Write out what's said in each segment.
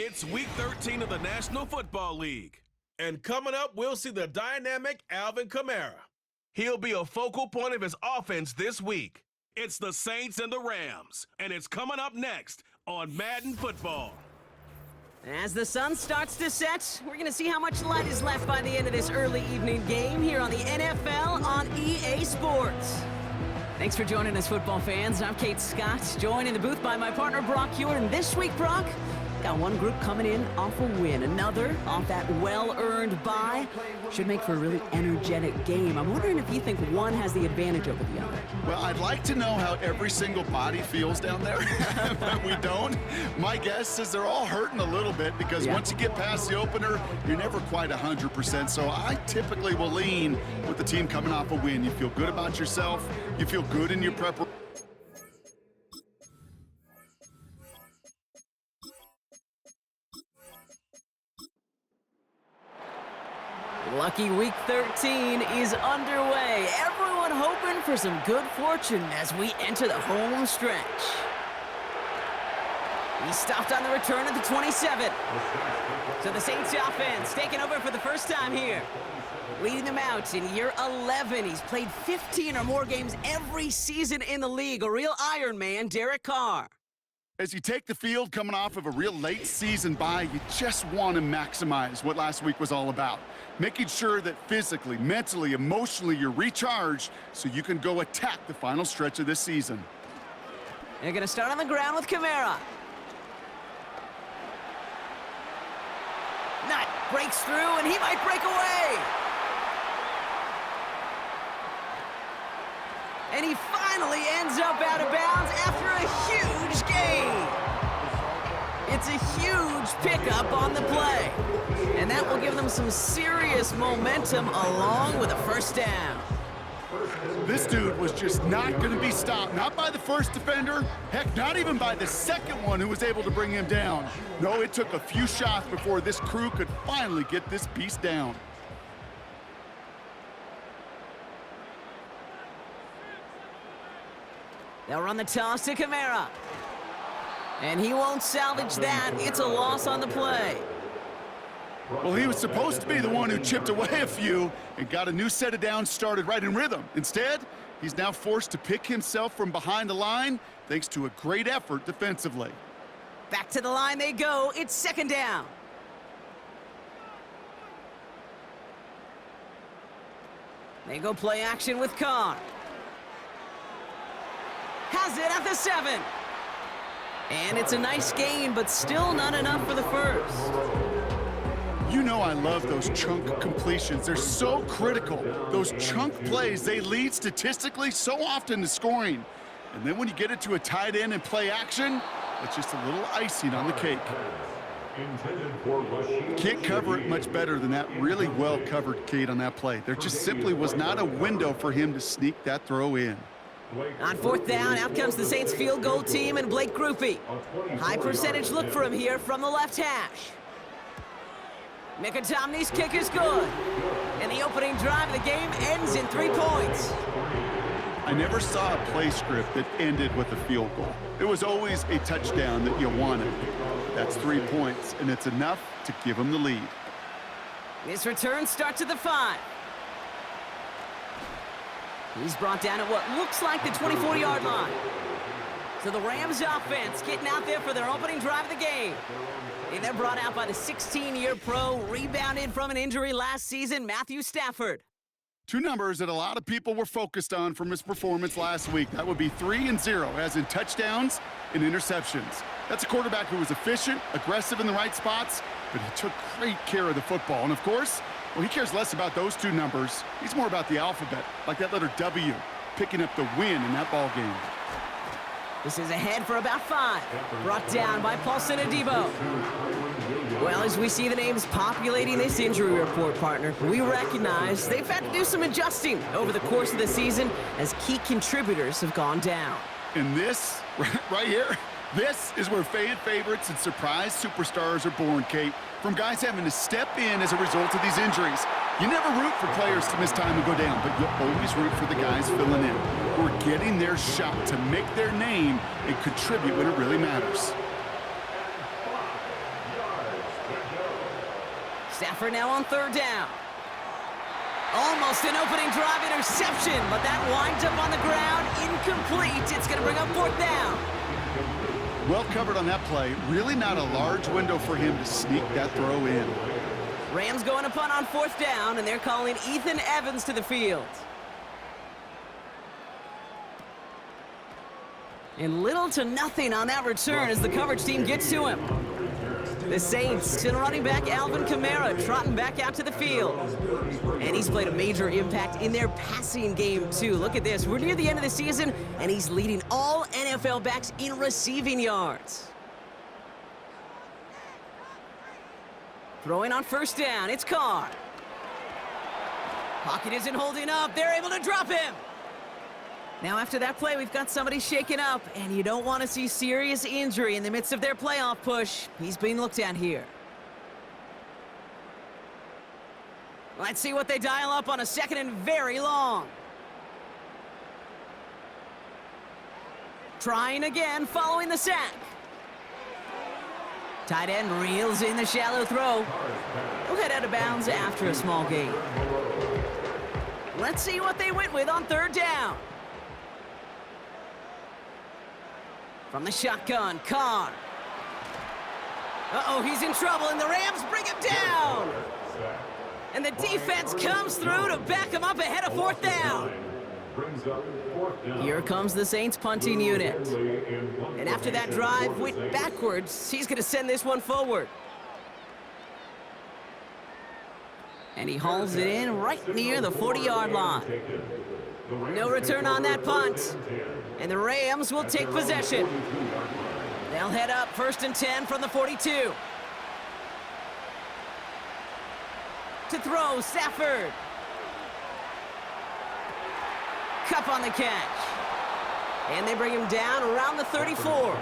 It's Week 13 of the National Football League. And coming up, we'll see the dynamic Alvin Kamara. He'll be a focal point of his offense this week. It's the Saints and the Rams, and it's coming up next on Madden Football. As the sun starts to set, we're going to see how much light is left by the end of this early evening game here on the NFL on EA Sports. Thanks for joining us, football fans. I'm Kate Scott, joined in the booth by my partner, Brock Hewitt. And this week, Brock, got one group coming in off a win, another off that well-earned bye. Should make for a really energetic game. I'm wondering if you think one has the advantage over the other. Well, I'd like to know how every single body feels down there, but we don't. My guess is they're all hurting a little bit because once you get past the opener, you're never quite 100%. So I typically will lean with the team coming off a win. You feel good about yourself. You feel good in your preparation. Lucky Week 13 is underway. Everyone hoping for some good fortune as we enter the home stretch. He stopped on the return at the 27. So the Saints offense taking over for the first time here. Leading them out in year 11. He's played 15 or more games every season in the league. A real Iron Man, Derek Carr. As you take the field coming off of a real late season bye, you just want to maximize what last week was all about. Making sure that physically, mentally, emotionally, you're recharged so you can go attack the final stretch of this season. They're going to start on the ground with Kamara. Nutt breaks through, and he might break away. And he finally ends up out of bounds after a huge gain. It's a huge pickup on the play. And that will give them some serious momentum along with a first down. This dude was just not going to be stopped, not by the first defender, heck, not even by the second one who was able to bring him down. No, it took a few shots before this crew could finally get this beast down. They'll run the toss to Kamara. And he won't salvage that. It's a loss on the play. Well, he was supposed to be the one who chipped away a few and got a new set of downs started right in rhythm. Instead, he's now forced to pick himself from behind the line thanks to a great effort defensively. Back to the line they go. It's second down. They go play action with Carr. Has it at the 7. And it's a nice gain, but still not enough for the first. You know I love those chunk completions. They're so critical. Those chunk plays, they lead statistically so often to scoring. And then when you get it to a tight end and play action, it's just a little icing on the cake. Can't cover it much better than that really well-covered Kate on that play. There just simply was not a window for him to sneak that throw in. On fourth down, out comes the Saints field goal team and Blake Grupe. High percentage look for him here from the left hash. Mikatomny's kick is good. And the opening drive of the game ends in 3 points. I never saw a play script that ended with a field goal. It was always a touchdown that you wanted. That's 3 points, and it's enough to give them the lead. This return starts at the 5. He's brought down at what looks like the 24-yard line. So the Rams offense getting out there for their opening drive of the game. And they're brought out by the 16-year pro, rebounded from an injury last season, Matthew Stafford. Two numbers that a lot of people were focused on from his performance last week. That would be 3 and 0, as in touchdowns and interceptions. That's a quarterback who was efficient, aggressive in the right spots, but he took great care of the football. And of course, well, he cares less about those two numbers. He's more about the alphabet, like that letter W, picking up the win in that ball game. This is ahead for about 5. Brought down by Paulson Adebo. Well, as we see the names populating this injury report, partner, we recognize they've had to do some adjusting over the course of the season as key contributors have gone down. And this, right here, this is where faded favorites and surprise superstars are born, Kate. From guys having to step in as a result of these injuries. You never root for players to miss time and go down, but you always root for the guys filling in, who are getting their shot to make their name and contribute when it really matters. Stafford now on third down. Almost an opening drive interception, but that winds up on the ground, incomplete. It's going to bring up fourth down. Well covered on that play. Really not a large window for him to sneak that throw in. Rams going to punt on fourth down, and they're calling Ethan Evans to the field. And little to nothing on that return as the coverage team gets to him. The Saints and running back Alvin Kamara trotting back out to the field. And he's played a major impact in their passing game, too. Look at this. We're near the end of the season, and he's leading all NFL backs in receiving yards. Throwing on first down, it's Carr. Pocket isn't holding up. They're able to drop him. Now, after that play, we've got somebody shaken up, and you don't want to see serious injury in the midst of their playoff push. He's being looked at here. Let's see what they dial up on a second and very long. Trying again, following the sack. Tight end reels in the shallow throw. He'll head out of bounds after a small gain. Let's see what they went with on third down. From the shotgun, Carr. Uh-oh, he's in trouble, and the Rams bring him down. And the defense comes through to back him up ahead of fourth down. Here comes the Saints punting unit. And after that drive went backwards, he's going to send this one forward. And he hauls it in right near the 40-yard line. No return on that punt. And the Rams will take possession. They'll head up 1st and 10 from the 42. To throw, Stafford. Cup on the catch. And they bring him down around the 34.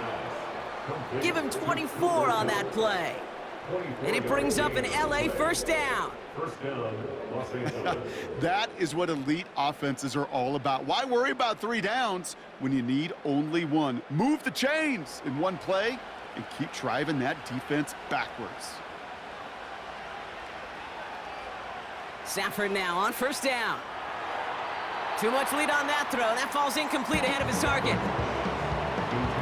Give him 24 on that play. And it brings up an LA first down. That is what elite offenses are all about. Why worry about 3 downs when you need only 1? Move the chains in one play and keep driving that defense backwards. Stafford now on first down. Too much lead on that throw. That falls incomplete ahead of his target.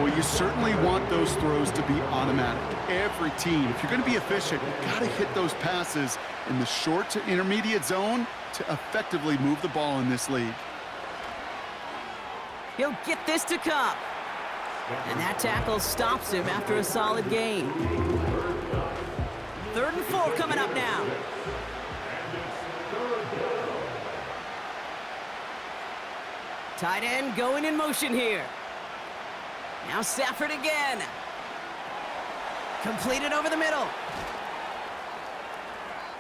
Well, you certainly want those throws to be automatic. Every team, if you're going to be efficient, you've got to hit those passes in the short to intermediate zone to effectively move the ball in this league. He'll get this to Cup. And that tackle stops him after a solid gain. 3rd and 4 coming up now. Tight end going in motion here. Now Stafford again. Completed over the middle.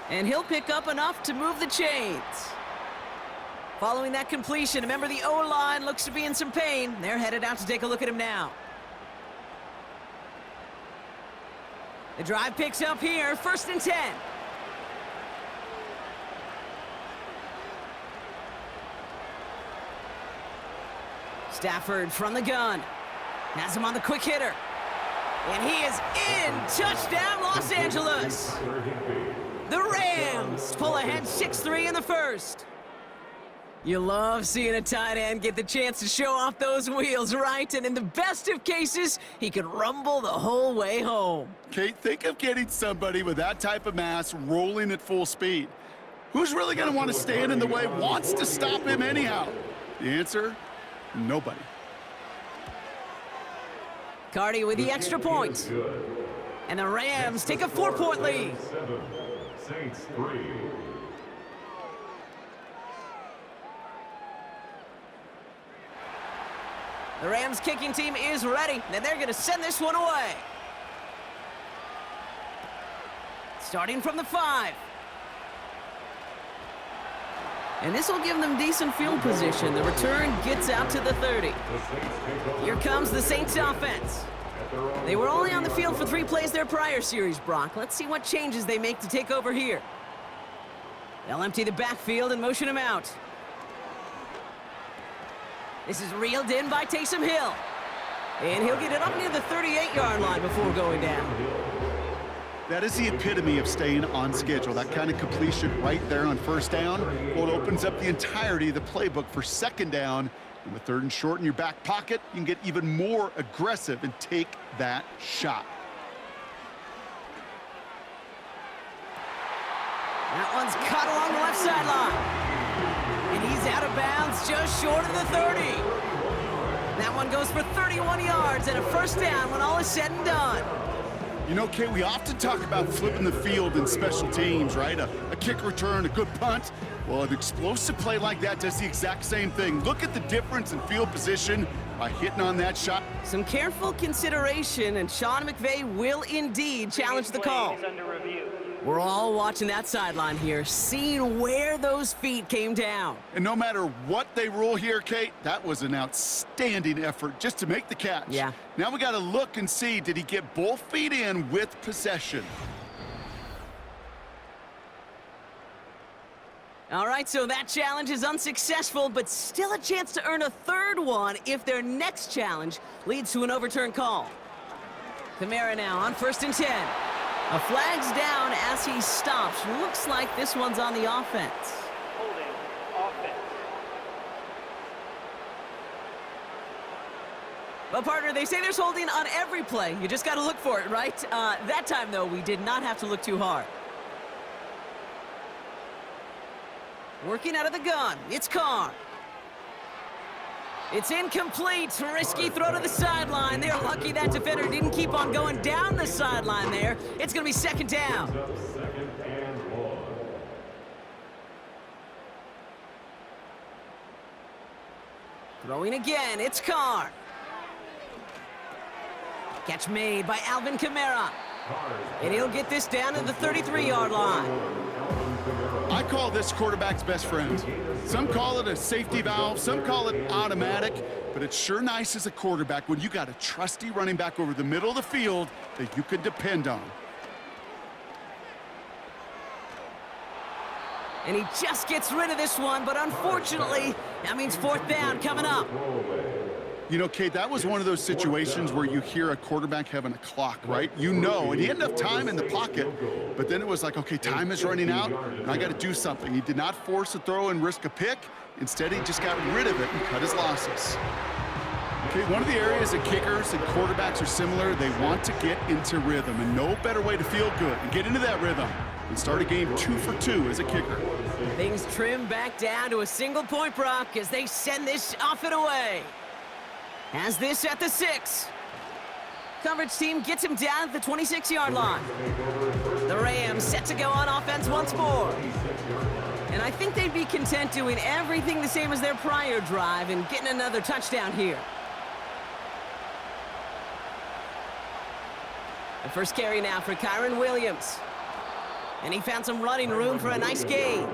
And he'll pick up enough to move the chains. Following that completion, remember the O-line looks to be in some pain. They're headed out to take a look at him now. The drive picks up here, 1st and 10. Stafford from the gun. Has him on the quick hitter. And he is in. Touchdown, Los Angeles. The Rams pull ahead 6-3 in the first. You love seeing a tight end get the chance to show off those wheels, right? And in the best of cases, he could rumble the whole way home. Kate, think of getting somebody with that type of mass rolling at full speed. Who's really going to want to stand in the way, wants to stop him anyhow? The answer, nobody. Cardi with the extra point. And the Rams take a 4-point lead. Saints 3. The Rams kicking team is ready, and they're going to send this one away. Starting from the 5. And this will give them decent field position. The return gets out to the 30. Here comes the Saints offense. They were only on the field for 3 plays their prior series, Brock. Let's see what changes they make to take over here. They'll empty the backfield and motion him out. This is reeled in by Taysom Hill. And he'll get it up near the 38-yard line before going down. That is the epitome of staying on schedule. That kind of completion right there on first down. Well, it opens up the entirety of the playbook for second down. And with third and short in your back pocket, you can get even more aggressive and take that shot. That one's cut along the left sideline. And he's out of bounds just short of the 30. That one goes for 31 yards and a first down when all is said and done. You know, Kate, we often talk about flipping the field in special teams, right? A kick return, a good punt. Well, an explosive play like that does the exact same thing. Look at the difference in field position by hitting on that shot. Some careful consideration, and Sean McVay will indeed challenge the call. We're all watching that sideline here, seeing where those feet came down. And no matter what they rule here, Kate, that was an outstanding effort just to make the catch. Yeah. Now we got to look and see, did he get both feet in with possession? All right, so that challenge is unsuccessful, but still a chance to earn a third one if their next challenge leads to an overturned call. Kamara now on 1st and 10. A flag's down as he stops. Looks like this one's on the offense. Holding offense. Well, partner, they say there's holding on every play. You just got to look for it, right? That time, though, we did not have to look too hard. Working out of the gun, it's Carr. It's incomplete. Risky throw to the sideline. They're lucky that defender didn't keep on going down the sideline there. It's going to be second down. Second and 1. Throwing again, it's Carr. Catch made by Alvin Kamara. And he'll get this down to the 33-yard line. I call this quarterback's best friend. Some call it a safety valve, some call it automatic, but it's sure nice as a quarterback when you got a trusty running back over the middle of the field that you can depend on. And he just gets rid of this one, but unfortunately, that means fourth down coming up. You know, Kate, that was one of those situations where you hear a quarterback having a clock, right? You know, and he had enough time in the pocket, but then it was like, okay, time is running out, and I got to do something. He did not force a throw and risk a pick. Instead, he just got rid of it and cut his losses. Okay, one of the areas that kickers and quarterbacks are similar, they want to get into rhythm, and no better way to feel good and get into that rhythm than start a game 2 for 2 as a kicker. Things trim back down to a single point, Brock, as they send this off and away. Has this at the 6. Coverage team gets him down at the 26-yard line. The Rams set to go on offense once more. And I think they'd be content doing everything the same as their prior drive and getting another touchdown here. The first carry now for Kyren Williams. And he found some running room for a nice gain.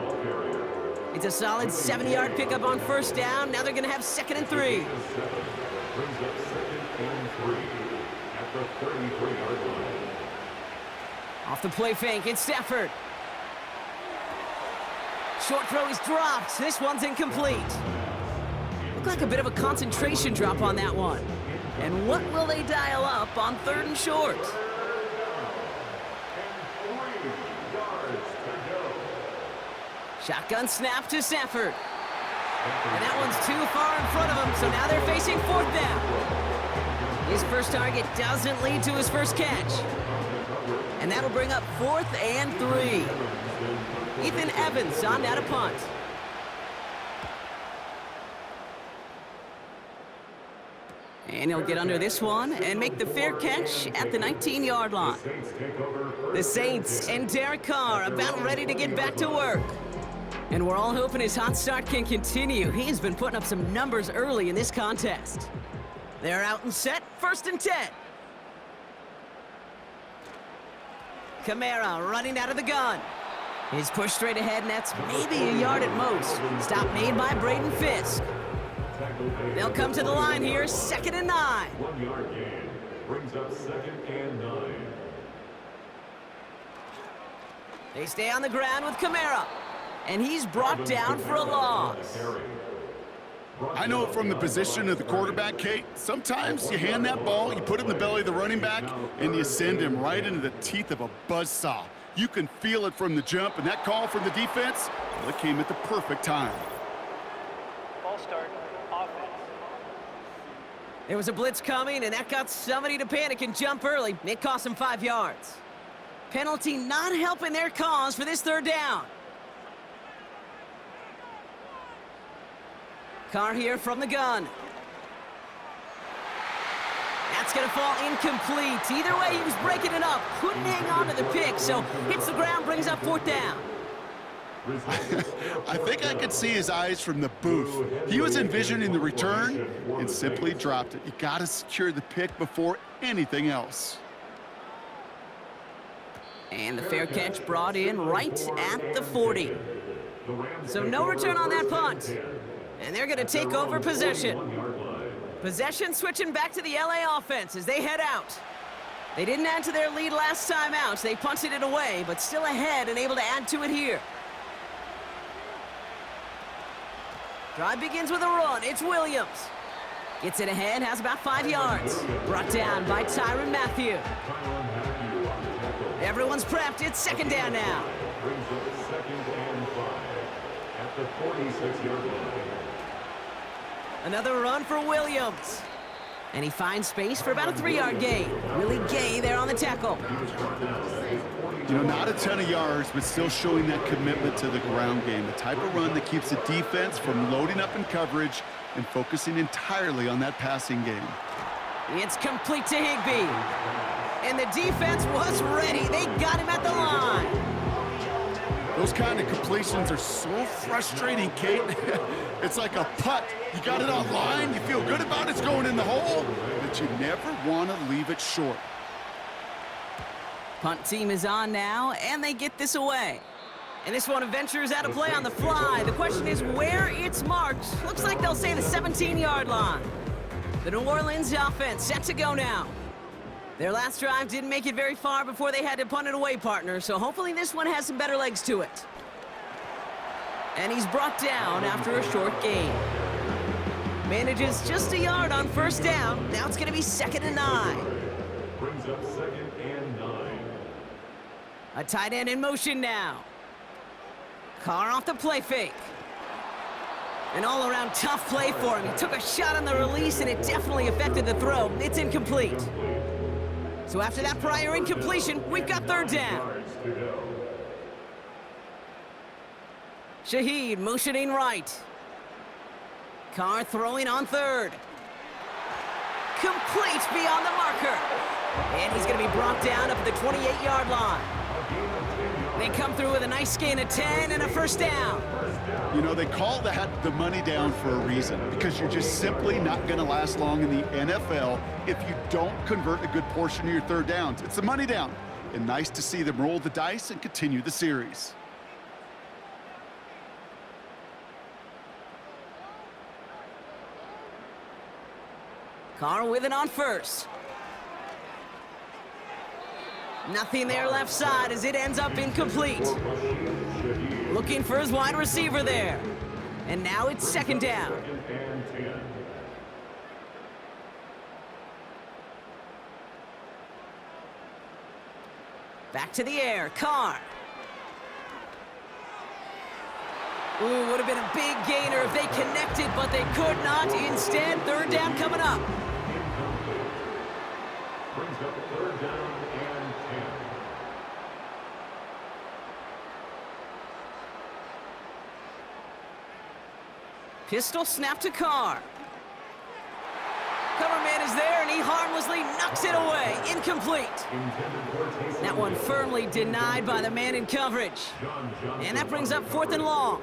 It's a solid 7-yard pickup on first down. Now they're going to have 2nd and 3. Brings up 2nd and 3 at the 33-yard line. Off the play fake, it's Stafford. Short throw is dropped. This one's incomplete. Looked like a bit of a concentration drop on that one. And what will they dial up on 3rd and short? Shotgun snap to Stafford. And that one's too far in front of him, so now they're facing 4th down. His first target doesn't lead to his first catch. And that'll bring up 4th and 3. Ethan Evans on that a punt. And he'll get under this one and make the fair catch at the 19-yard line. The Saints and Derek Carr about ready to get back to work. And we're all hoping his hot start can continue. He's been putting up some numbers early in this contest. They're out and set, 1st and 10. Kamara running out of the gun. He's pushed straight ahead, and that's maybe a yard at most. Stop made by Braden Fisk. They'll come to the line here, 2nd and 9. 1-yard gain brings up 2nd and 9. They stay on the ground with Kamara. And he's brought down for a loss. I know from the position of the quarterback, Kate, sometimes you hand that ball, you put it in the belly of the running back, and you send him right into the teeth of a buzzsaw. You can feel it from the jump, and that call from the defense, well, it came at the perfect time. Ball start, offense. There was a blitz coming, and that got somebody to panic and jump early. It cost them 5 yards. Penalty not helping their cause for this third down. Carr here from the gun. That's going to fall incomplete. Either way, he was breaking it up. Couldn't hang on to the pick, so hits the ground, brings up fourth down. I think I could see his eyes from the booth. He was envisioning the return and simply dropped it. You got to secure the pick before anything else. And the fair catch brought in right at the 40. So no return on that punt. And they're going to take over possession. Possession switching back to the LA offense as they head out. They didn't add to their lead last time out. They punted it away, but still ahead and able to add to it here. Drive begins with a run. It's Williams. Gets it ahead, has about 5 yards. Brought down by Tyrann Mathieu. Everyone's prepped. It's second down now. Brings up 2nd and 5 at the 46-yard line. Another run for Williams. And he finds space for about a 3-yard gain. Willie Gay there on the tackle. You know, not a ton of yards, but still showing that commitment to the ground game. The type of run that keeps the defense from loading up in coverage and focusing entirely on that passing game. It's complete to Higbee. And the defense was ready. They got him at the line. Those kind of completions are so frustrating, Kate. It's like a putt. You got it on line, you feel good about it's going in the hole, but you never want to leave it short. Punt team is on now, and they get this away. And this one ventures out of play on the fly. The question is where it's marked. Looks like they'll say the 17-yard line. The New Orleans offense set to go now. Their last drive didn't make it very far before they had to punt it away, partner, so hopefully this one has some better legs to it. And he's brought down after a short gain. Manages just a yard on first down. Now it's going to be 2nd and 9. Brings up 2nd and 9. A tight end in motion now. Carr off the play fake. An all-around tough play for him. He took a shot on the release, and it definitely affected the throw. It's incomplete. So after that prior incompletion, we've got third down. Shaheed motioning right. Carr throwing on third. Complete beyond the marker. And he's going to be brought down up at the 28-yard line. They come through with a nice gain of 10 and a first down. You know, they call that the money down for a reason, because you're just simply not going to last long in the NFL if you don't convert a good portion of your third downs. It's the money down. And nice to see them roll the dice and continue the series. Carr with it on first. Nothing there left side as it ends up incomplete. Looking for his wide receiver there. And now it's second down. Back to the air, Carr. Ooh, would have been a big gainer if they connected, but they could not. Instead, third down coming up. Brings up 3rd down and 10. Pistol snap to Carr. Cover man is there, and he harmlessly knocks it away. Incomplete. That one firmly denied by the man in coverage. And that brings up 4th and long.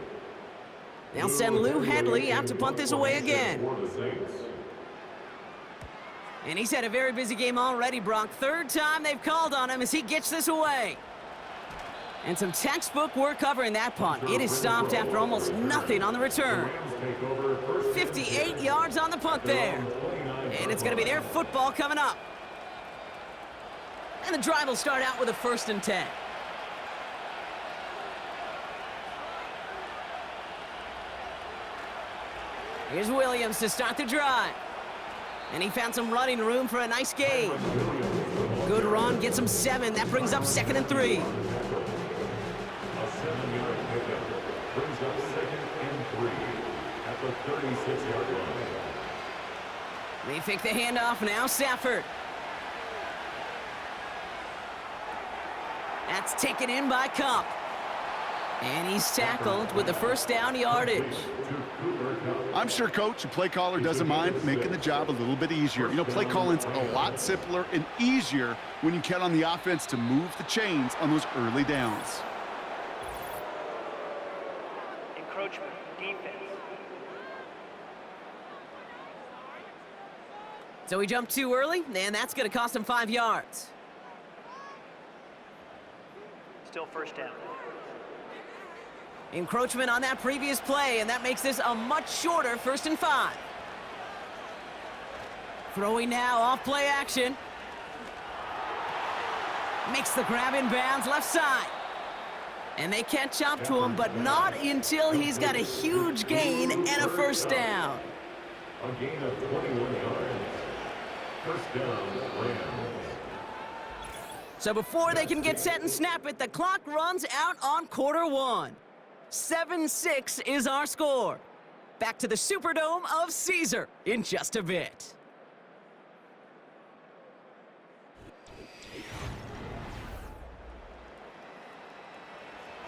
They'll send Lou Hedley out to punt this away again. And he's had a very busy game already, Brock. Third time they've called on him as he gets this away. And some textbook work covering that punt. It is stopped after almost nothing on the return. 58 yards on the punt there. And it's going to be their football coming up. And the drive will start out with a 1st and 10. Here's Williams to start the drive. And he found some running room for a nice gain. Good run, gets him 7. That brings up 2nd and 3. A 7-yard pickup brings up 2nd and 3 at the 36-yard line. They fake the handoff now, Stafford. That's taken in by Cup. And he's tackled with the first down yardage. I'm sure coach and play caller doesn't mind making the job a little bit easier. You know, play calling's a lot simpler and easier when you count on the offense to move the chains on those early downs. Encroachment, defense. So he jumped too early, and that's going to cost him 5 yards. Still first down. Encroachment on that previous play, and that makes this a much shorter 1st and 5. Throwing now off play action. Makes the grab in bounds left side. And they catch up to him, but not until he's got a huge gain and a first down. A gain of 21 yards. First down, Rams. So before they can get set and snap it, the clock runs out on quarter 1. 7-6 is our score. Back to the Superdome of Caesar in just a bit.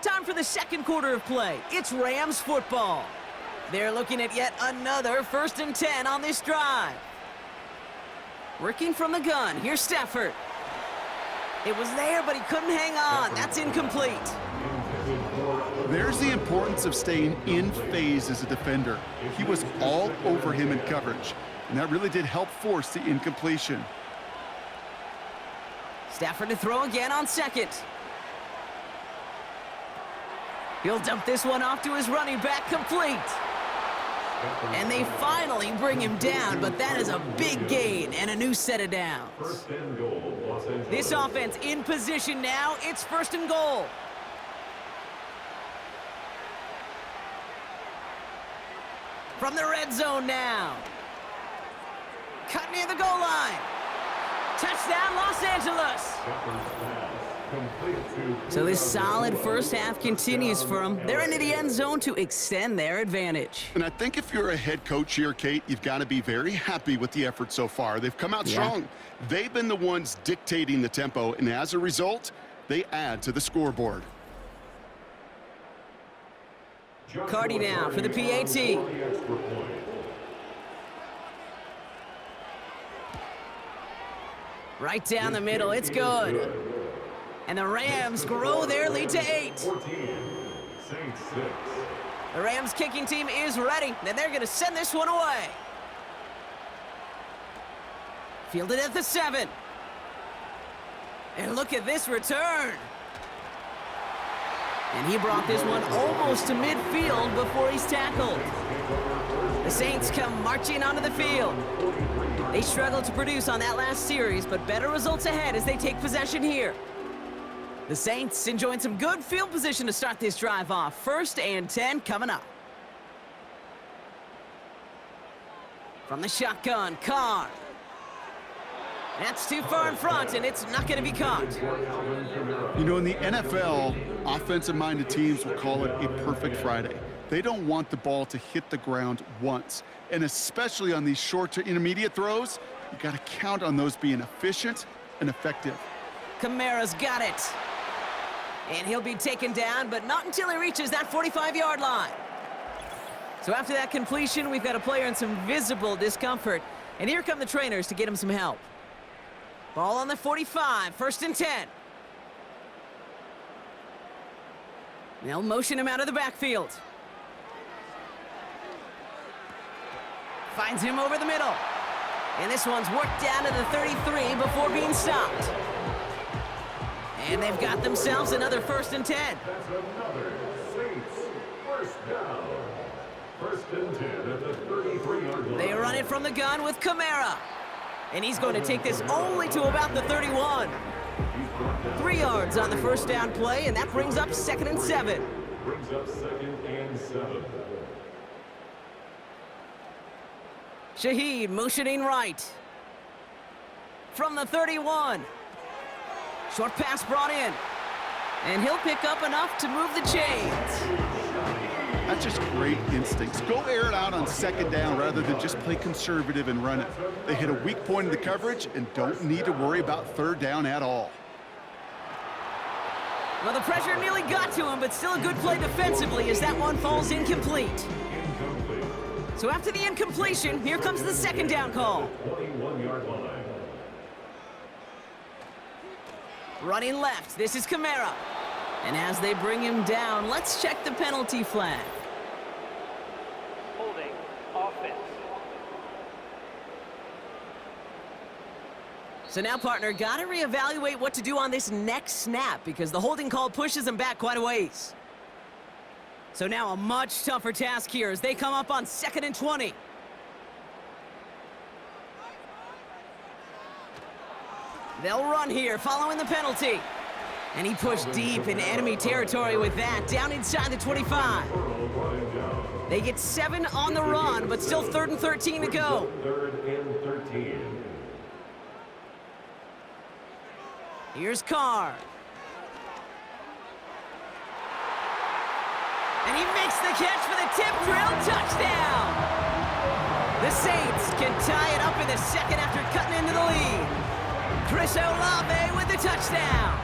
Time for the second quarter of play. It's Rams football. They're looking at yet another 1st and 10 on this drive. Working from the gun, here's Stafford. It was there, but he couldn't hang on. That's incomplete. There's the importance of staying in phase as a defender. He was all over him in coverage, and that really did help force the incompletion. Stafford to throw again on 2nd. He'll dump this one off to his running back, complete. And they finally bring him down, but that is a big gain and a new set of downs. First and goal, Los Angeles. This offense in position now. It's 1st and goal. From the red zone now. Cut near the goal line. Touchdown, Los Angeles. So this solid first half continues for them. They're into the end zone to extend their advantage. And I think if you're a head coach here, Kate, you've got to be very happy with the effort so far. They've come out strong. They've been the ones dictating the tempo, and as a result, they add to the scoreboard. Cardi now for the PAT. Right down the middle, it's good. And the Rams grow their lead to 8. 14, Saints 6. The Rams kicking team is ready, and they're going to send this one away. Fielded at the 7. And look at this return. And he brought this one almost to midfield before he's tackled. The Saints come marching onto the field. They struggled to produce on that last series, but better results ahead as they take possession here. The Saints enjoying some good field position to start this drive off. 1st and 10 coming up. From the shotgun, Carr. That's too far in front, and it's not going to be caught. You know, in the NFL, offensive-minded teams will call it a perfect Friday. They don't want the ball to hit the ground once. And especially on these short to intermediate throws, you got to count on those being efficient and effective. Kamara's got it. And he'll be taken down, but not until he reaches that 45-yard line. So after that completion, we've got a player in some visible discomfort. And here come the trainers to get him some help. Ball on the 45, 1st and 10. They'll motion him out of the backfield. Finds him over the middle. And this one's worked down to the 33 before being stopped. And they've got themselves another 1st and 10. That's another Saints first down. 1st and 10 at the 33-yard line. They run it from the gun with Kamara. And he's going to take this only to about the 31. 3 yards on the first down play, and that brings up 2nd and 7. Brings up 2nd and 7. Shaheed motioning right. From the 31. Short pass brought in. And he'll pick up enough to move the chains. That's just great instincts. Go air it out on second down rather than just play conservative and run it. They hit a weak point in the coverage and don't need to worry about third down at all. Well, the pressure nearly got to him, but still a good play defensively as that one falls incomplete. So after the incompletion, here comes the second down call. 21-yard line. Running left, this is Kamara. And as they bring him down, let's check the penalty flag. Holding. Offense. So now, partner, got to reevaluate what to do on this next snap because the holding call pushes them back quite a ways. So now a much tougher task here as they come up on 2nd and 20. They'll run here following the penalty. And he pushed deep in enemy territory with that, down inside the 25. They get 7 on the run, but still 3rd and 13 to go. 3rd and 13. Here's Carr. And he makes the catch for the tip drill touchdown. The Saints can tie it up in the second after cutting into the lead. Chris Olave with the touchdown.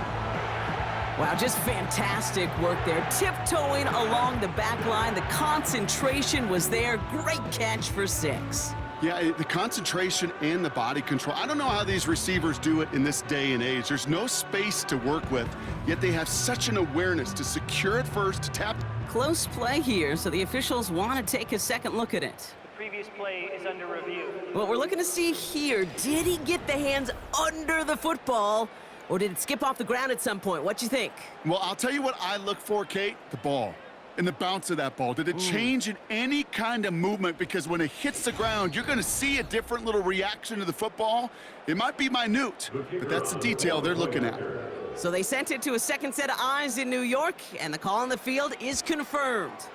Wow, just fantastic work there. Tiptoeing along the back line. The concentration was there. Great catch for 6. Yeah, the concentration and the body control. I don't know how these receivers do it in this day and age. There's no space to work with, yet they have such an awareness to secure it first, to tap. Close play here, so the officials want to take a second look at it. The previous play is under review. What we're looking to see here, did he get the hands under the football, or did it skip off the ground at some point? What you think? Well, I'll tell you what I look for, Kate, the ball. And the bounce of that ball. Did it change in any kind of movement? Because when it hits the ground, you're going to see a different little reaction to the football. It might be minute, but that's the detail they're looking at. So they sent it to a second set of eyes in New York, and the call on the field is confirmed.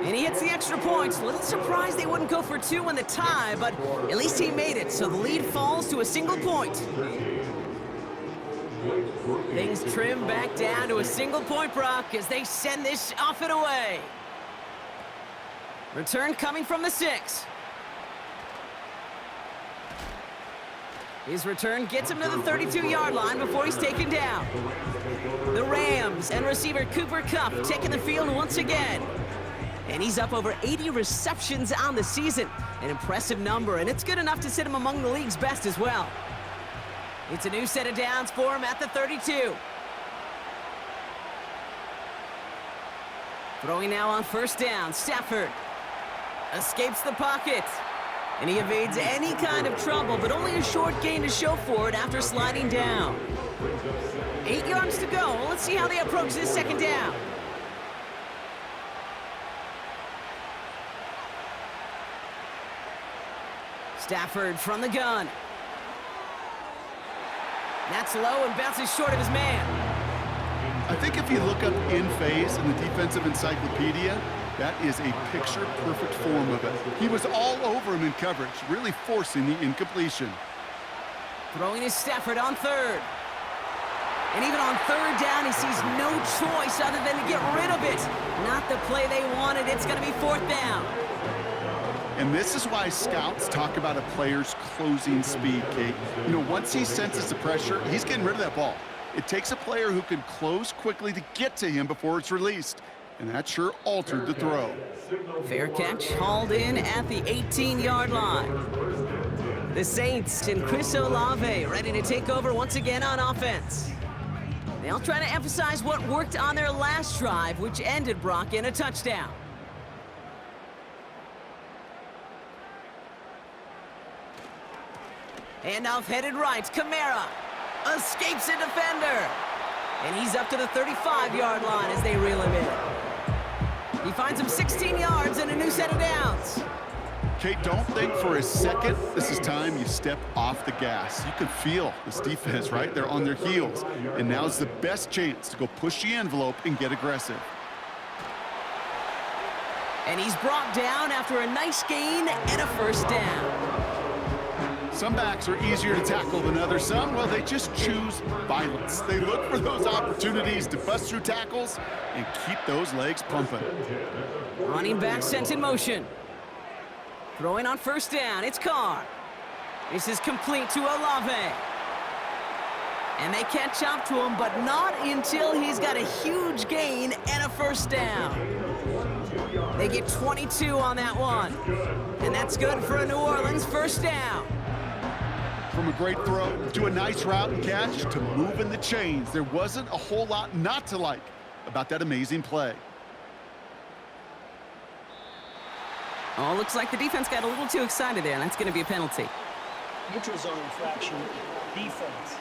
And he hits the extra point. A little surprised they wouldn't go for 2 in the tie, but at least he made it. So the lead falls to a single point. Things trim back down to a single point, Brock, as they send this off and away. Return coming from the 6. His return gets him to the 32-yard line before he's taken down. The Rams and receiver Cooper Kupp taking the field once again. And he's up over 80 receptions on the season. An impressive number, and it's good enough to sit him among the league's best as well. It's a new set of downs for him at the 32. Throwing now on first down, Stafford escapes the pocket. And he evades any kind of trouble, but only a short gain to show for it after sliding down. 8 yards to go. Let's see how they approach this second down. Stafford from the gun. That's low and bounces short of his man. I think if you look up in phase in the defensive encyclopedia, that is a picture-perfect form of it. He was all over him in coverage, really forcing the incompletion. Throwing is Stafford on 3rd. And even on 3rd down, he sees no choice other than to get rid of it. Not the play they wanted. It's going to be 4th down. And this is why scouts talk about a player's closing speed, Kate. You know, once he senses the pressure, he's getting rid of that ball. It takes a player who can close quickly to get to him before it's released. And that sure altered the throw. Fair catch, hauled in at the 18-yard line. The Saints and Chris Olave ready to take over once again on offense. They'll try to emphasize what worked on their last drive, which ended, Brock, in a touchdown. Handoff headed right, Kamara escapes a defender. And he's up to the 35-yard line as they reel him in. He finds him 16 yards and a new set of downs. Kate, don't think for a second this is time you step off the gas. You can feel this defense, right? They're on their heels. And now's the best chance to go push the envelope and get aggressive. And he's brought down after a nice gain and a first down. Some backs are easier to tackle than others. Some, well, they just choose violence. They look for those opportunities to bust through tackles and keep those legs pumping. Running back sent in motion. Throwing on first down, it's Carr. This is complete to Olave. And they catch up to him, but not until he's got a huge gain and a first down. They get 22 on that one. And that's good for a New Orleans first down. From a great throw to a nice route and catch to moving the chains, there wasn't a whole lot not to like about that amazing play. Oh, looks like the defense got a little too excited there, and that's going to be a penalty. Neutral zone infraction, defense.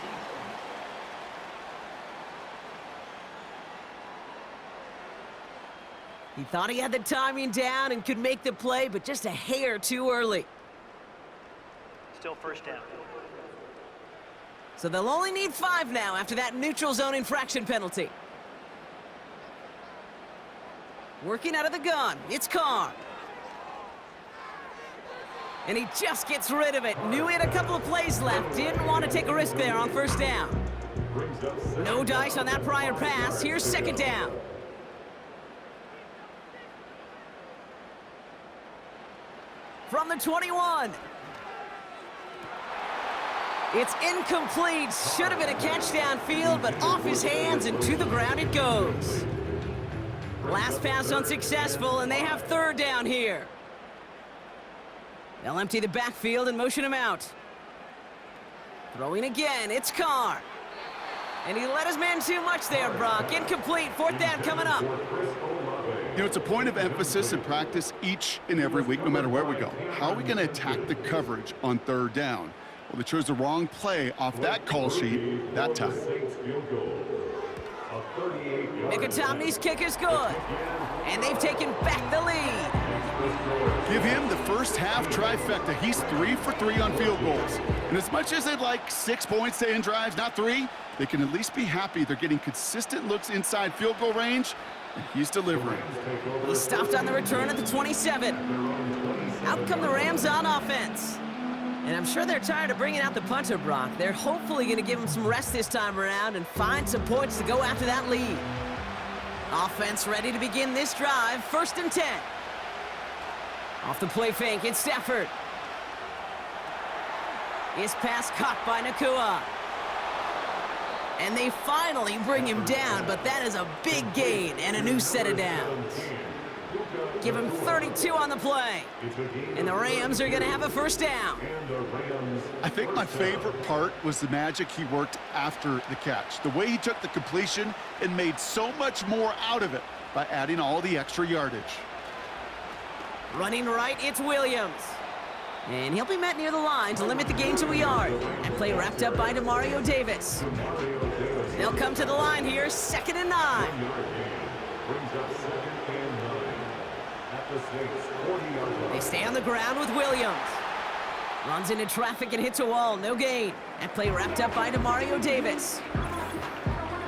He thought he had the timing down and could make the play, but just a hair too early. Still first down. So they'll only need 5 now after that neutral zone infraction penalty. Working out of the gun, it's Carr. And he just gets rid of it. Knew he had a couple of plays left. Didn't want to take a risk there on first down. No dice on that prior pass. Here's second down. From the 21. It's incomplete. Should have been a catch downfield, but off his hands and to the ground it goes. Last pass unsuccessful, and they have third down here. They'll empty the backfield and motion him out. Throwing again, it's Carr. And he let his man too much there, Brock. Incomplete, fourth down coming up. You know, it's a point of emphasis in practice each and every week, no matter where we go. How are we going to attack the coverage on third down? Well, they chose the wrong play off that call sheet that time. Mickey kick is good. And they've taken back the lead. Give him the first half trifecta. He's 3 for 3 on field goals. And as much as they'd like 6 points to end drives, not 3, they can at least be happy they're getting consistent looks inside field goal range, and he's delivering. He stopped on the return at the 27. Out come the Rams on offense. And I'm sure they're tired of bringing out the punter, Brock. They're hopefully going to give him some rest this time around and find some points to go after that lead. Offense ready to begin this drive. First and 10. Off the play fake, it's Stafford. His pass caught by Nacua. And they finally bring him down, but that is a big gain and a new set of downs. Give him 32 on the play. And the Rams are going to have a first down. I think my favorite part was the magic he worked after the catch. The way he took the completion and made so much more out of it by adding all the extra yardage. Running right, it's Williams. And he'll be met near the line to limit the gain to a yard. And play wrapped up by Demario Davis. They'll come to the line here, 2nd and 9. They stay on the ground with Williams. Runs into traffic and hits a wall, no gain. And play wrapped up by Demario Davis.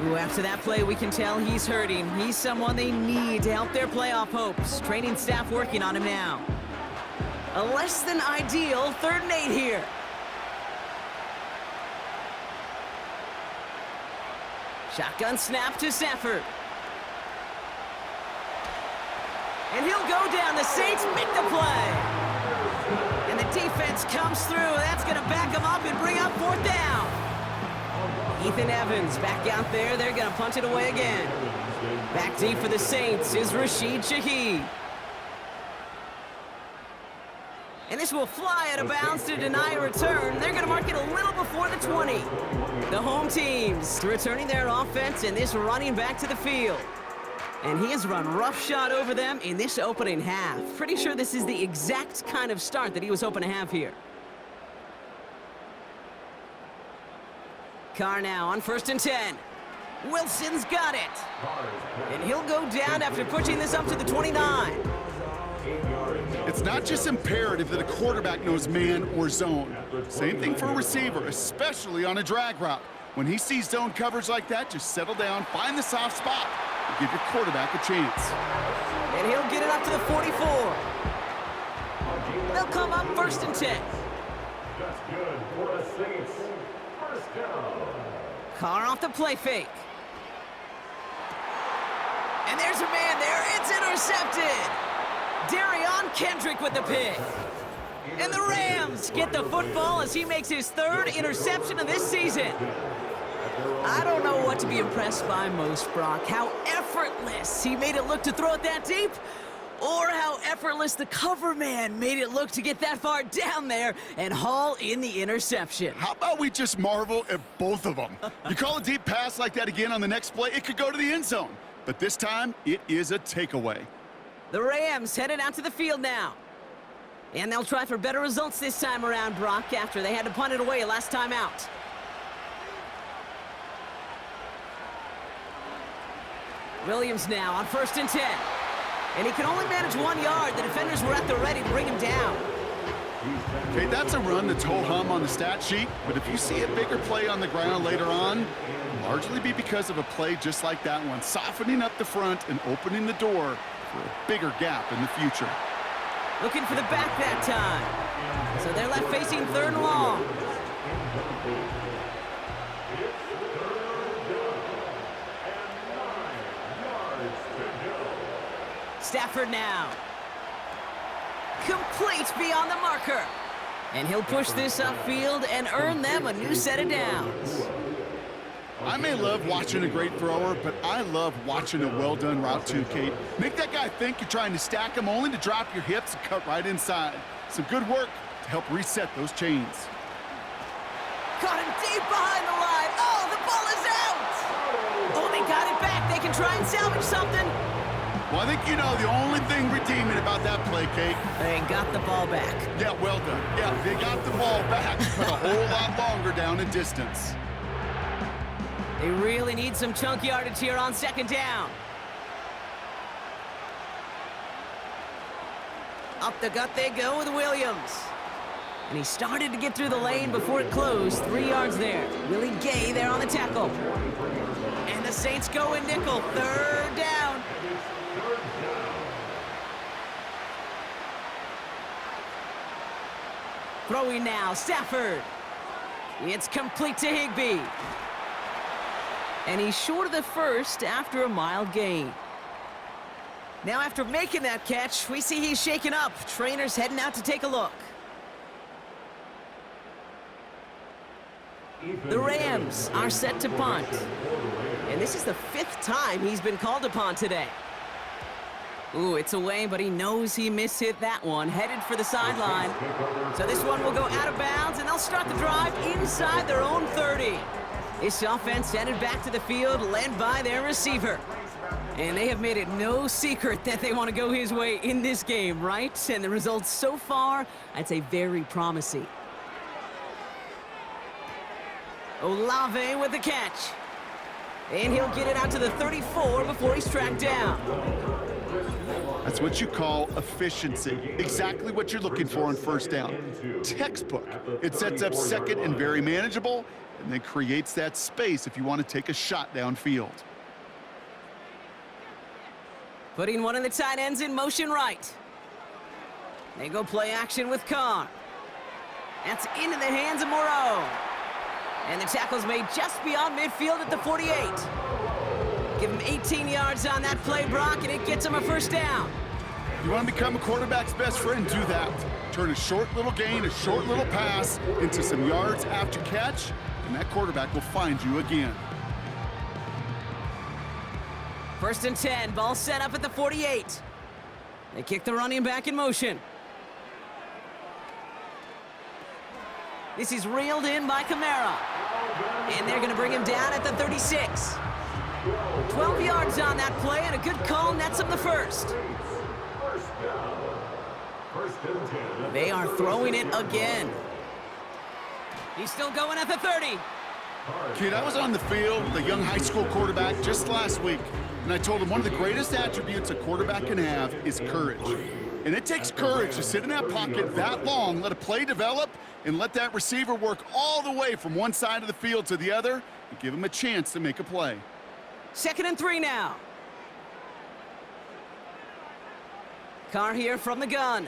Ooh, after that play, we can tell he's hurting. He's someone they need to help their playoff hopes. Training staff working on him now. A less than ideal 3rd and 8 here. Shotgun snap to Stafford. And he'll go down. The Saints make the play. And the defense comes through. That's going to back them up and bring up 4th down. Ethan Evans back out there. They're going to punt it away again. Back deep for the Saints is Rashid Shaheed. And this will fly out of bounds to deny a return. They're going to mark it a little before the 20. The home teams returning their offense and this running back to the field. And he has run roughshod over them in this opening half. Pretty sure this is the exact kind of start that he was hoping to have here. Carr now on 1st and 10. Wilson's got it. And he'll go down after pushing this up to the 29. It's not just imperative that a quarterback knows man or zone. Same thing for a receiver, especially on a drag route. When he sees zone coverage like that, just settle down, find the soft spot, and give your quarterback a chance. And he'll get it up to the 44. They'll come up 1st and 10. That's good for the Saints. First down. Carr off the play fake. And there's a man there. It's intercepted. Darion Kendrick with the pick. And the Rams get the football as he makes his 3rd interception of this season. I don't know what to be impressed by most, Brock. How effortless he made it look to throw it that deep, or how effortless the cover man made it look to get that far down there and haul in the interception. How about we just marvel at both of them? You call a deep pass like that again on the next play, it could go to the end zone. But this time, it is a takeaway. The Rams headed out to the field now. And they'll try for better results this time around, Brock, after they had to punt it away last time out. Williams now on 1st and 10. And he can only manage 1 yard. The defenders were at the ready to bring him down. Okay, that's a run that's ho-hum on the stat sheet, but if you see a bigger play on the ground later on, it'll largely be because of a play just like that one, softening up the front and opening the door for a bigger gap in the future. Looking for the back that time. So they're left facing 3rd and long. Stafford now. Complete beyond the marker. And he'll push this upfield and earn them a new set of downs. I may love watching a great thrower, but I love watching a well-done route too, Kate. Make that guy think you're trying to stack him only to drop your hips and cut right inside. Some good work to help reset those chains. Caught him deep behind the line. Oh, the ball is out! Oh, they got it back. They can try and salvage something. Well, I think you know the only thing redeeming about that play, Kate. They got the ball back. Yeah, well done. Yeah, they got the ball back, but a whole lot longer down in distance. They really need some chunk yardage here on 2nd down. Up the gut they go with Williams. And he started to get through the lane before it closed. 3 yards there. Willie Gay there on the tackle. And the Saints go in nickel. 3rd down. Throwing now, Stafford. It's complete to Higbee. And he's short of the 1st after a mild gain. Now after making that catch, we see he's shaken up. Trainer's heading out to take a look. The Rams are set to punt. And this is the 5th time he's been called upon today. Ooh, it's away, but he knows he mishit that one. Headed for the sideline. So this one will go out of bounds, and they'll start the drive inside their own 30. This offense headed back to the field, led by their receiver. And they have made it no secret that they want to go his way in this game, right? And the results so far, I'd say very promising. Olave with the catch. And he'll get it out to the 34 before he's tracked down. That's what you call efficiency. Exactly what you're looking for on 1st down. Textbook. It sets up 2nd and very manageable, and then creates that space if you want to take a shot downfield. Putting one of the tight ends in motion right. They go play action with Carr. That's into the hands of Moreau. And the tackle's made just beyond midfield at the 48. Give him 18 yards on that play, Brock, and it gets him a 1st down. You want to become a quarterback's best friend, do that. Turn a short little gain, a short little pass into some yards after catch, and that quarterback will find you again. 1st and 10, ball set up at the 48. They kick the running back in motion. This is reeled in by Kamara. And they're going to bring him down at the 36. 12 yards on that play, and a good call nets him the 1st. They are throwing it again. He's still going at the 30. Kid, I was on the field with a young high school quarterback just last week, and I told him one of the greatest attributes a quarterback can have is courage. And it takes courage to sit in that pocket that long, let a play develop, and let that receiver work all the way from one side of the field to the other and give him a chance to make a play. 2nd and 3 now. Carr here from the gun.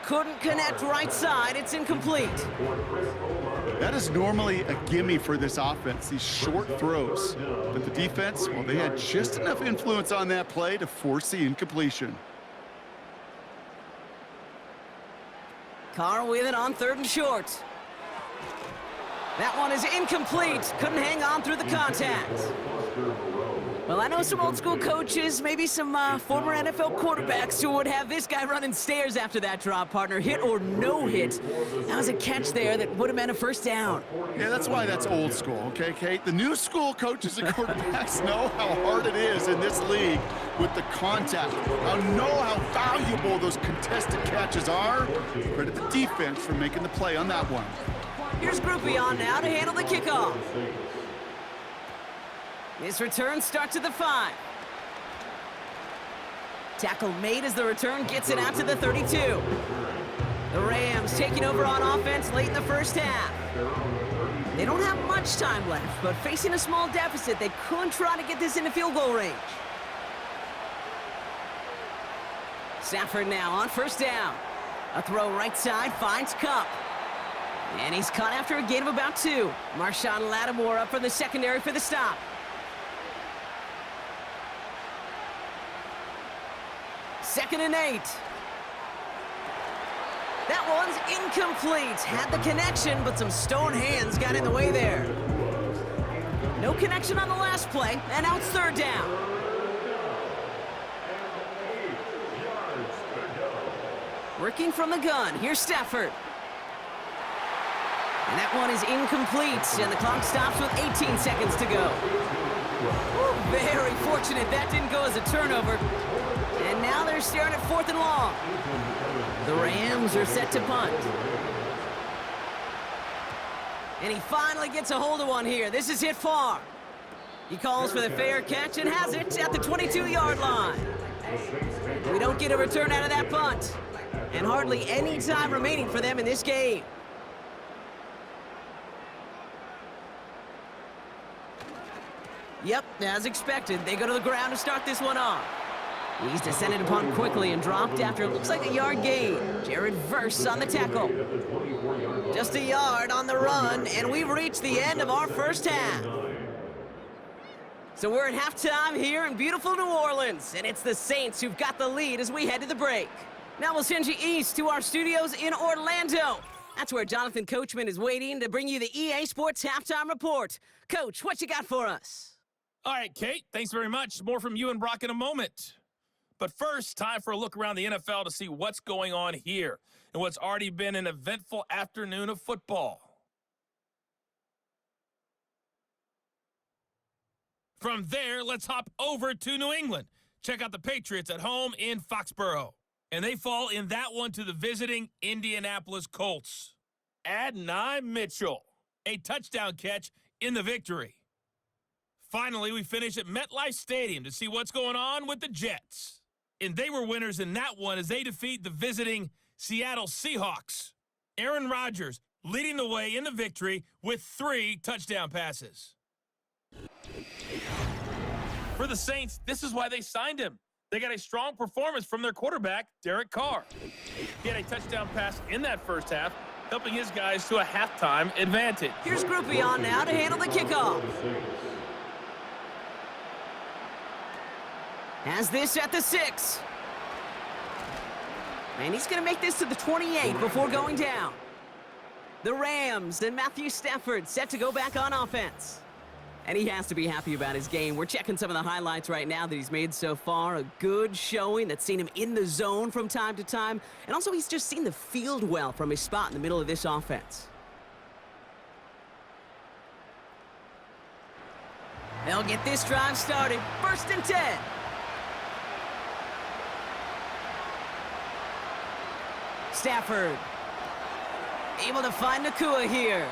Couldn't connect right side. It's incomplete. That is normally a gimme for this offense, these short throws. But the defense, well, they had just enough influence on that play to force the incompletion. Carr with it on 3rd and short. That one is incomplete. Couldn't hang on through the contact. Well, I know some old school coaches, maybe some former NFL quarterbacks who would have this guy running stairs after that drop, partner. Hit or no hit. That was a catch there that would have been a first down. Yeah, that's why that's old school, okay, Kate? The new school coaches and quarterbacks know how hard it is in this league with the contact. Know how valuable those contested catches are. Credit the defense for making the play on that one. Here's Groupie on now to handle the kickoff. His return starts at the 5. Tackle made as the return gets it out to the 32. The Rams taking over on offense late in the first half. They don't have much time left, but facing a small deficit, they could try to get this into field goal range. Stafford now on first down. A throw right side finds Kupp. And he's caught after a gain of about 2. Marshawn Lattimore up for the secondary for the stop. Second and 8. That one's incomplete. Had the connection, but some stone hands got in the way there. No connection on the last play, and now it's 3rd down. Working from the gun, here's Stafford. And that one is incomplete, and the clock stops with 18 seconds to go. Woo, very fortunate that didn't go as a turnover. And now they're staring at 4th and long. The Rams are set to punt. And he finally gets a hold of one here. This is hit far. He calls for the fair catch and has it at the 22-yard line. We don't get a return out of that punt. And hardly any time remaining for them in this game. Yep, as expected, they go to the ground to start this one off. He's descended upon quickly and dropped after it looks like a yard gain. Jared Verse on the tackle. Just a yard on the run, and we've reached the end of our first half. So we're at halftime here in beautiful New Orleans, and it's the Saints who've got the lead as we head to the break. Now we'll send you east to our studios in Orlando. That's where Jonathan Coachman is waiting to bring you the EA Sports Halftime Report. Coach, what you got for us? All right, Kate, thanks very much. More from you and Brock in a moment. But first, time for a look around the NFL to see what's going on here in what's already been an eventful afternoon of football. From there, let's hop over to New England. Check out the Patriots at home in Foxborough. And they fall in that one to the visiting Indianapolis Colts. Adonai Mitchell, a touchdown catch in the victory. Finally, we finish at MetLife Stadium to see what's going on with the Jets. And they were winners in that one as they defeat the visiting Seattle Seahawks. Aaron Rodgers leading the way in the victory with 3 touchdown passes. For the Saints, this is why they signed him. They got a strong performance from their quarterback, Derek Carr. He had a touchdown pass in that first half, helping his guys to a halftime advantage. Here's Groupie on now to handle the kickoff. Has this at the 6. And he's going to make this to the 28 before going down. The Rams and Matthew Stafford set to go back on offense. And he has to be happy about his game. We're checking some of the highlights right now that he's made so far. A good showing that's seen him in the zone from time to time. And also he's just seen the field well from his spot in the middle of this offense. They'll get this drive started. 1st and 10. Stafford able to find Nacua here.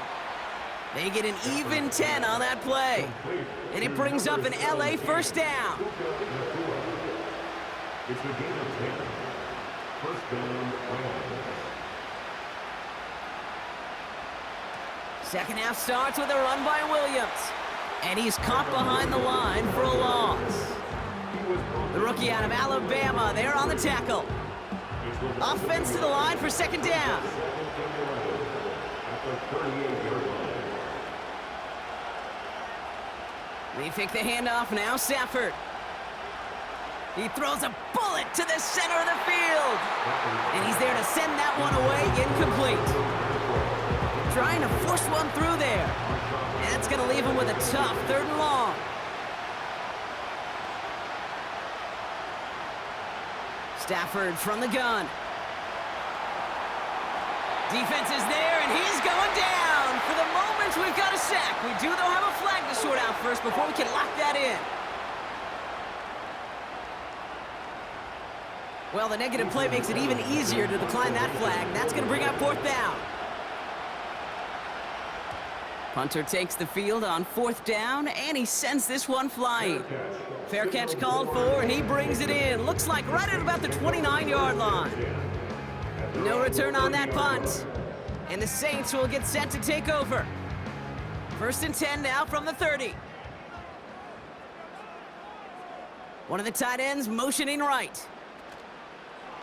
They get an even 10 on that play. And it brings up an LA first down. It's a gain of 10. First down, Rams. Second half starts with a run by Williams. And he's caught behind the line for a loss. The rookie out of Alabama, they're on the tackle. Offense to the line for second down. They pick the handoff now, Stafford. He throws a bullet to the center of the field. And he's there to send that one away, incomplete. Trying to force one through there. And that's going to leave him with a tough 3rd and long. Stafford from the gun. Defense is there, and he's going down. For the moment, we've got a sack. We do, though, have a flag to sort out first before we can lock that in. Well, the negative play makes it even easier to decline that flag. That's going to bring up 4th down. Punter takes the field on 4th down, and he sends this one flying. Fair catch called for, and he brings it in. Looks like right at about the 29-yard line. No return on that punt. And the Saints will get set to take over. 1st and 10 now from the 30. One of the tight ends motioning right.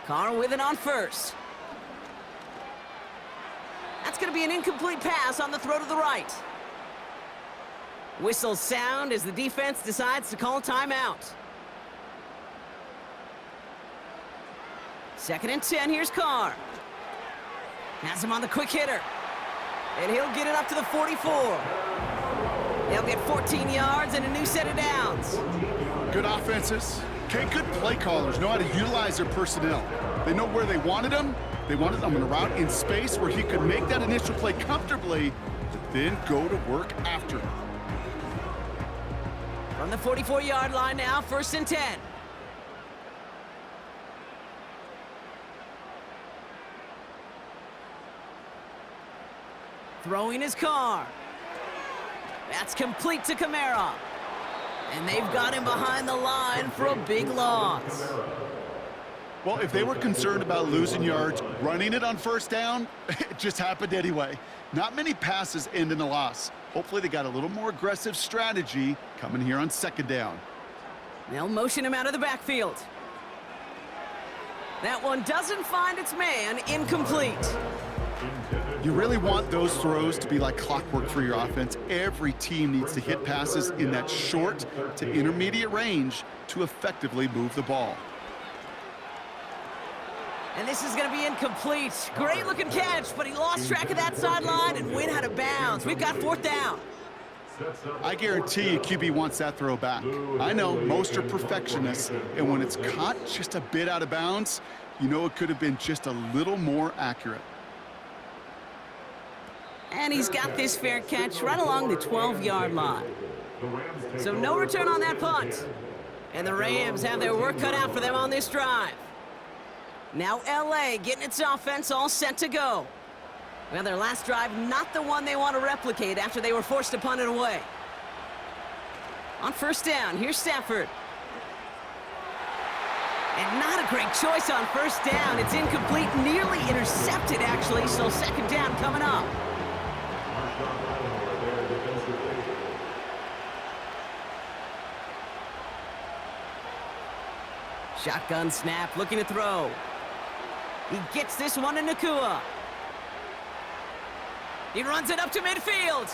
Carr with it on 1st. That's going to be an incomplete pass on the throw to the right. Whistles sound as the defense decides to call timeout. 2nd and 10, here's Carr. Has him on the quick hitter. And he'll get it up to the 44. They'll get 14 yards and a new set of downs. Good offenses. Okay, good play callers know how to utilize their personnel. They know where they wanted them. They wanted them in a route in space where he could make that initial play comfortably, but then go to work after. From the 44-yard line now, 1st and 10. Throwing his Carr. That's complete to Kamara. And they've got him behind the line for a big loss. Well, if they were concerned about losing yards, running it on 1st down, it just happened anyway. Not many passes end in a loss. Hopefully they got a little more aggressive strategy coming here on 2nd down. They'll motion him out of the backfield. That one doesn't find its man, incomplete. You really want those throws to be like clockwork for your offense. Every team needs to hit passes in that short to intermediate range to effectively move the ball. And this is going to be incomplete. Great looking catch, but he lost track of that sideline and went out of bounds. We've got 4th down. I guarantee you QB wants that throw back. I know most are perfectionists, and when it's caught just a bit out of bounds, you know it could have been just a little more accurate. And he's got this fair catch right along the 12-yard line. So no return on that punt. And the Rams have their work cut out for them on this drive. Now LA getting its offense all set to go. Well, their last drive, not the one they want to replicate after they were forced to punt it away. On 1st down, here's Stafford. And not a great choice on 1st down. It's incomplete, nearly intercepted actually, so 2nd down coming up. Shotgun snap, looking to throw. He gets this one to Nacua. He runs it up to midfield.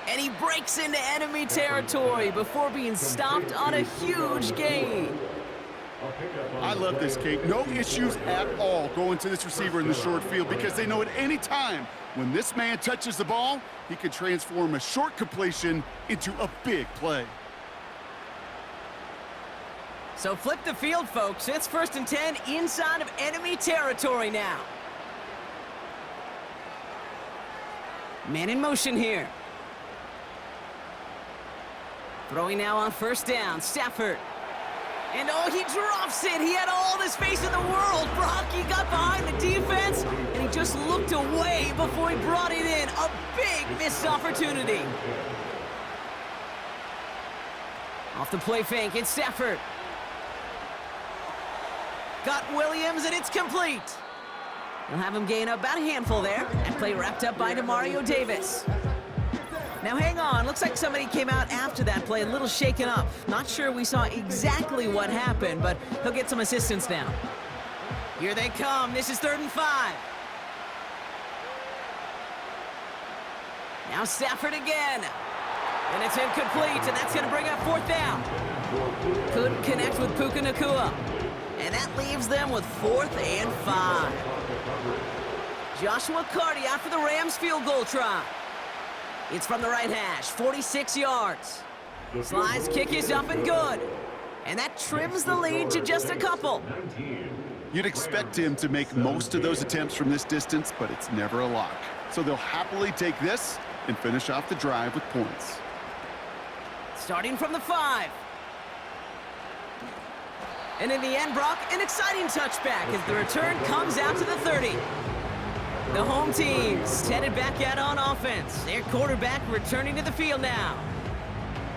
And he breaks into enemy territory before being stopped on a huge gain. I love this, Kate. No issues at all going to this receiver in the short field because they know at any time when this man touches the ball, he could transform a short completion into a big play. So flip the field, folks. It's 1st and 10 inside of enemy territory now. Man in motion here. Throwing now on 1st down, Stafford. And oh, he drops it. He had all the space in the world. Brock, he got behind the defense, and he just looked away before he brought it in. A big missed opportunity. Off the play fake, it's Stafford. Got Williams, and it's complete. They'll have him gain about a handful there. And play wrapped up by Demario Davis. Now hang on. run. Looks like somebody came out after that play a little shaken up. Not sure we saw exactly what happened, but he'll get some assistance now. Here they come. This is 3rd and 5. Now Stafford again. And it's incomplete, and that's going to bring up 4th down. Couldn't connect with Puka Nacua. And that leaves them with 4th and 5. Joshua Carty out for the Rams field goal try. It's from the right hash, 46 yards. Sly's kick is up and good. And that trims the lead to just a couple. You'd expect him to make most of those attempts from this distance, but it's never a lock. So they'll happily take this and finish off the drive with points. Starting from the 5. And in the end, Brock, an exciting touchback as the return comes out to the 30. The home team's headed back out on offense. Their quarterback returning to the field now.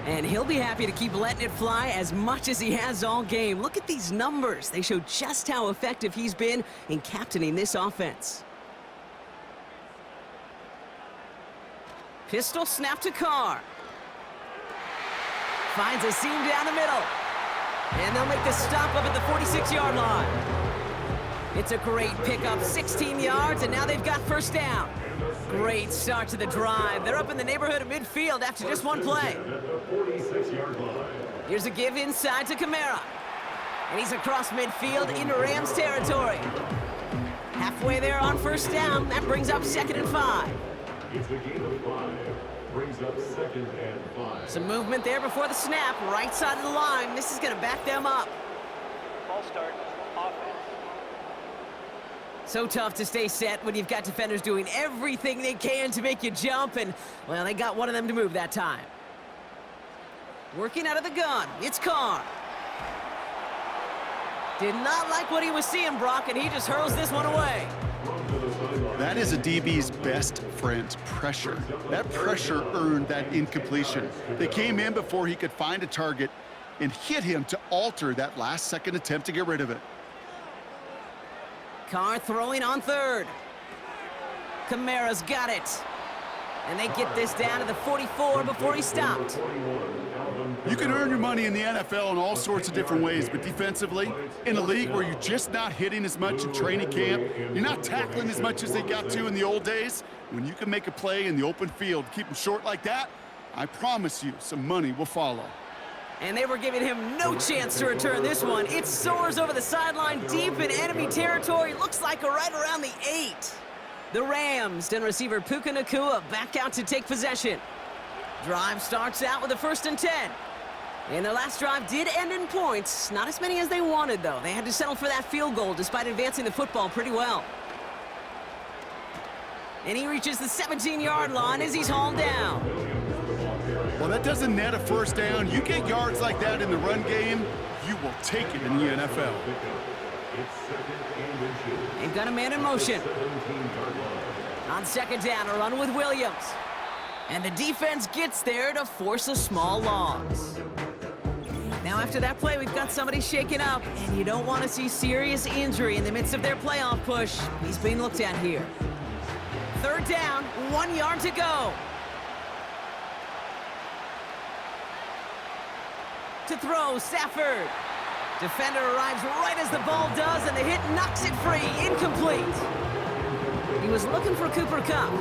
And he'll be happy to keep letting it fly as much as he has all game. Look at these numbers. They show just how effective he's been in captaining this offense. Pistol snap to Carr. Finds a seam down the middle. And they'll make the stop up at the 46-yard line. It's a great pickup, 16 yards, and now they've got 1st down. Great start to the drive. They're up in the neighborhood of midfield after just one play. Here's a give inside to Kamara. And he's across midfield into Rams territory. Halfway there on 1st down. That brings up 2nd and 5. It's a gain of 5. Brings up 2nd and 5. Some movement there before the snap. Right side of the line. This is going to back them up. Ball start, offense. So tough to stay set when you've got defenders doing everything they can to make you jump, and, well, they got one of them to move that time. Working out of the gun, it's Carr. Did not like what he was seeing, Brock, and he just hurls this one away. That is a DB's best friend, pressure. That pressure earned that incompletion. They came in before he could find a target and hit him to alter that last-second attempt to get rid of it. Carr throwing on 3rd. Kamara's got it. And they get this down to the 44 before he stopped. You can earn your money in the NFL in all sorts of different ways, but defensively, in a league where you're just not hitting as much in training camp, you're not tackling as much as they got to in the old days, when you can make a play in the open field, keep them short like that, I promise you some money will follow. And they were giving him no chance to return this one. It soars over the sideline deep in enemy territory. Looks like right around the 8. The Rams and receiver Puka Nacua back out to take possession. Drive starts out with a 1st and 10. And their last drive did end in points. Not as many as they wanted, though. They had to settle for that field goal despite advancing the football pretty well. And he reaches the 17-yard line as he's hauled down. Well, that doesn't net a 1st down. You get yards like that in the run game, you will take it in the NFL. They've got a man in motion. On 2nd down, a run with Williams. And the defense gets there to force a small loss. Now after that play, we've got somebody shaken up, and you don't want to see serious injury in the midst of their playoff push. He's being looked at here. 3rd down, 1 yard to go. To throw, Stafford. Defender arrives right as the ball does, and the hit knocks it free, incomplete. He was looking for Cooper Kupp,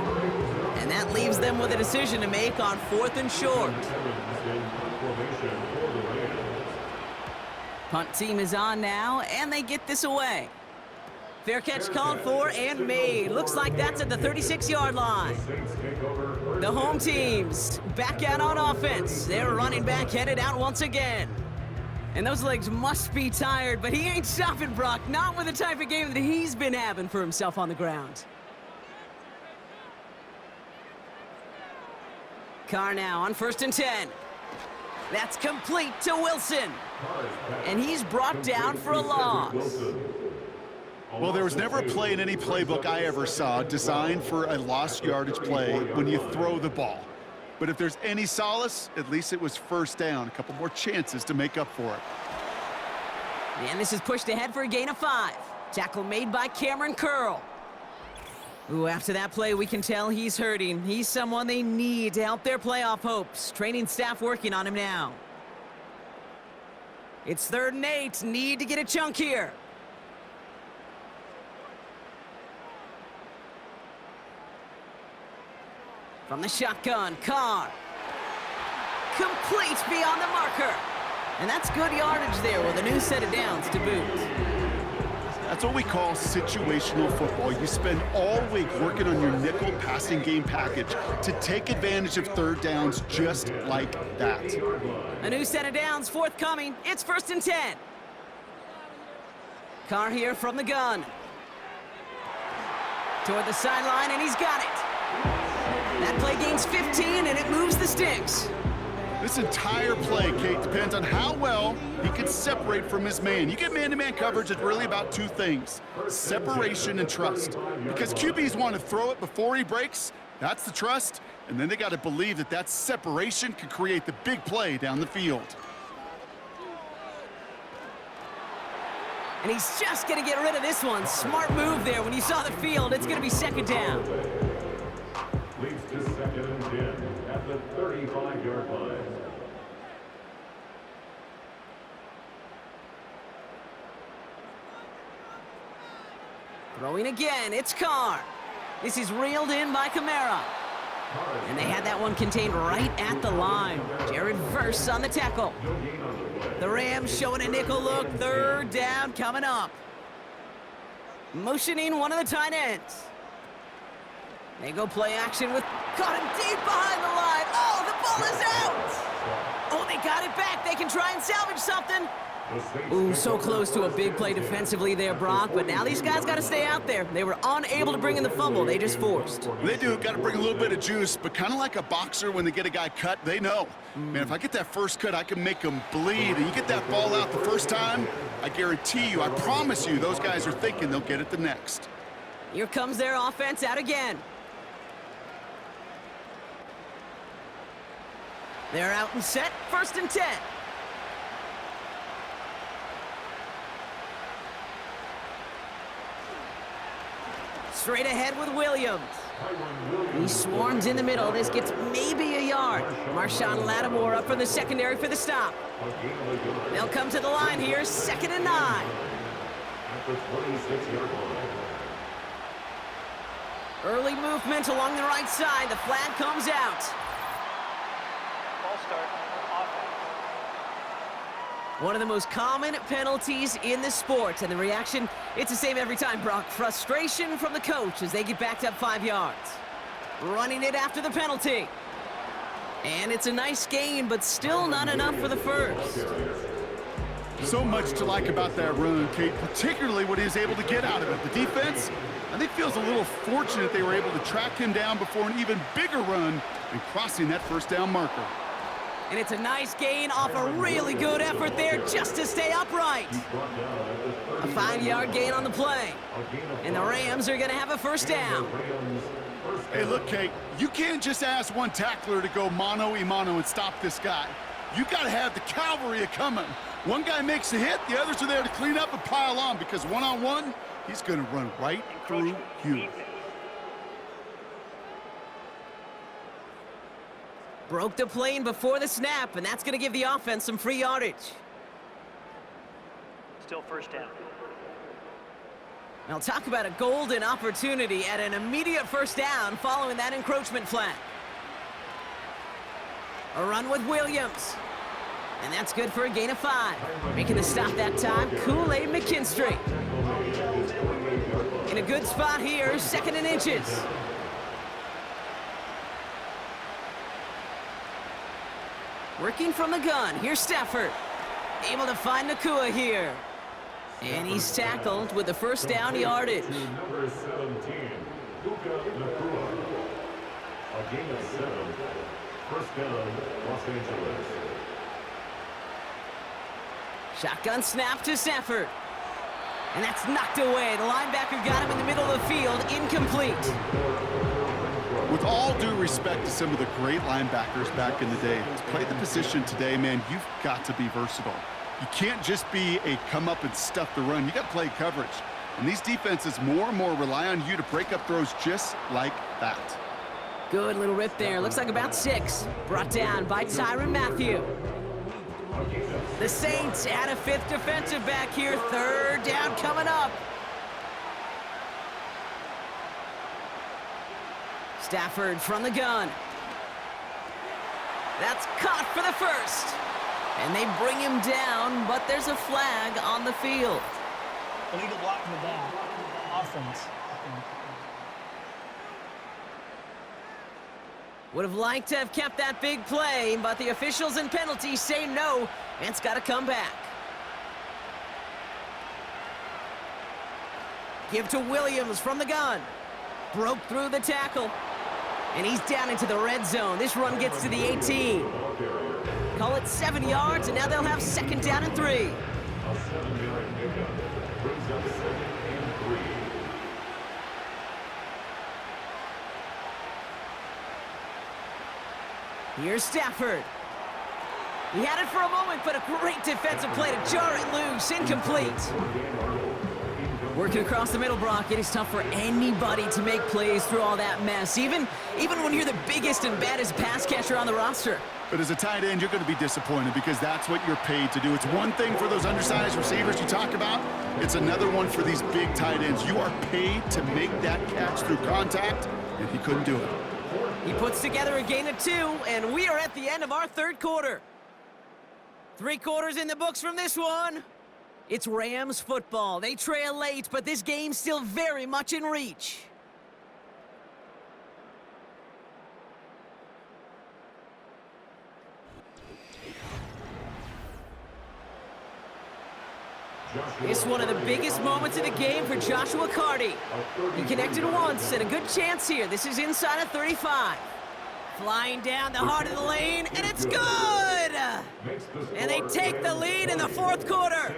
and that leaves them with a decision to make on 4th and short. Punt team is on now, and they get this away. Fair catch called for and made. Looks like that's at the 36-yard line. The home team's back out on offense. Their running back headed out once again. And those legs must be tired, but he ain't stopping, Brock. Not with the type of game that he's been having for himself on the ground. Carr now on 1st and 10. That's complete to Wilson. And he's brought down for a loss. Well, there was never a play in any playbook I ever saw designed for a lost yardage play when you throw the ball. But if there's any solace, at least it was 1st down. A couple more chances to make up for it. And this is pushed ahead for a gain of 5. Tackle made by Cameron Curl. Ooh, after that play, we can tell he's hurting. He's someone they need to help their playoff hopes. Training staff working on him now. It's 3rd and 8. Need to get a chunk here. From the shotgun, Carr. Complete beyond the marker. And that's good yardage there with a new set of downs to boot. That's what we call situational football. You spend all week working on your nickel passing game package to take advantage of 3rd downs just like that. A new set of downs forthcoming. It's 1st and 10. Carr here from the gun. Toward the sideline, and he's got it. That play gains 15, and it moves the sticks. This entire play, Kate, depends on how well he can separate from his man. You get man-to-man coverage, it's really about 2 things, separation and trust. Because QBs want to throw it before he breaks, that's the trust, and then they got to believe that that separation can create the big play down the field. And he's just going to get rid of this one. Smart move there. When you saw the field, it's going to be 2nd down. Leads to 2nd and 10 at the 35-yard line. Throwing again, it's Carr. This is reeled in by Kamara. And they had that one contained right at the line. Jared Verse on the tackle. The Rams showing a nickel look. 3rd down coming up. Motioning one of the tight ends. They go play action with, caught him deep behind the line. Oh, the ball is out. Oh, they got it back. They can try and salvage something. Ooh, so close to a big play defensively there, Brock, but now these guys got to stay out there. They were unable to bring in the fumble. They just forced. They do. Got to bring a little bit of juice, but kind of like a boxer when they get a guy cut, they know. Man, if I get that first cut, I can make them bleed. And you get that ball out the first time, I guarantee you, I promise you, those guys are thinking they'll get it the next. Here comes their offense out again. They're out and set. 1st and 10. Straight ahead with Williams. He swarms in the middle. This gets maybe a yard. Marshawn Lattimore up from the secondary for the stop. They'll come to the line here. 2nd and 9. At the 26-yard line. Early movement along the right side. The flag comes out. Ball start. Offense. One of the most common penalties in the sport, and the reaction, it's the same every time, Brock. Frustration from the coach as they get backed up 5 yards. Running it after the penalty. And it's a nice gain, but still not enough for the first. So much to like about that run, Kate, particularly what he was able to get out of it. The defense, I think, feels a little fortunate they were able to track him down before an even bigger run and crossing that 1st down marker. And it's a nice gain off a really good effort there just to stay upright. A 5-yard gain on the play. And the Rams are going to have a 1st down. Hey, look, Kate, you can't just ask one tackler to go mano-a-mano and stop this guy. You got to have the cavalry coming. One guy makes a hit, the others are there to clean up and pile on, because one-on-one, he's going to run right through you. Broke the plane before the snap, and that's going to give the offense some free yardage. Still 1st down. Now talk about a golden opportunity at an immediate 1st down following that encroachment flag. A run with Williams. And that's good for a gain of 5. Making the stop that time, Kool-Aid McKinstry. In a good spot here, 2nd and inches. Working from the gun, here's Stafford. Able to find Nakua here. And he's tackled with the 1st down yardage. Number 17, Puka Nakua. A gain of 7. 1st down, Los Angeles. Shotgun snap to Stafford. And that's knocked away. The linebacker got him in the middle of the field, incomplete. With all due respect to some of the great linebackers back in the day, to play the position today, man, you've got to be versatile. You can't just be a come up and stuff the run. You got to play coverage. And these defenses more and more rely on you to break up throws just like that. Good little rip there. Looks like about 6. Brought down by Tyrann Mathieu. The Saints add a 5th defensive back here. 3rd down coming up. Stafford from the gun. That's caught for the 1st. And they bring him down, but there's a flag on the field. Illegal block in the back. Offense. Would have liked to have kept that big play, but the officials and penalties say no, and it's got to come back. Give to Williams from the gun. Broke through the tackle. And he's down into the red zone. This run gets to the 18. Call it 7 yards, and now they'll have 2nd down and 3. A 7-yard pickup brings up 2nd and 3. Here's Stafford. He had it for a moment, but a great defensive play to jar it loose. Incomplete. Working across the middle, Brock. It is tough for anybody to make plays through all that mess, even when you're the biggest and baddest pass catcher on the roster. But as a tight end, you're going to be disappointed because that's what you're paid to do. It's one thing for those undersized receivers you talk about. It's another one for these big tight ends. You are paid to make that catch through contact, and he couldn't do it. He puts together a gain of 2, and we are at the end of our 3rd quarter. 3 quarters in the books from this one. It's Rams football. They trail late, but this game's still very much in reach. It's one of the biggest moments of the game for Joshua Carty. He connected once, and a good chance here. This is inside of 35. Flying down the heart of the lane, and it's good! And they take the lead in the 4th quarter.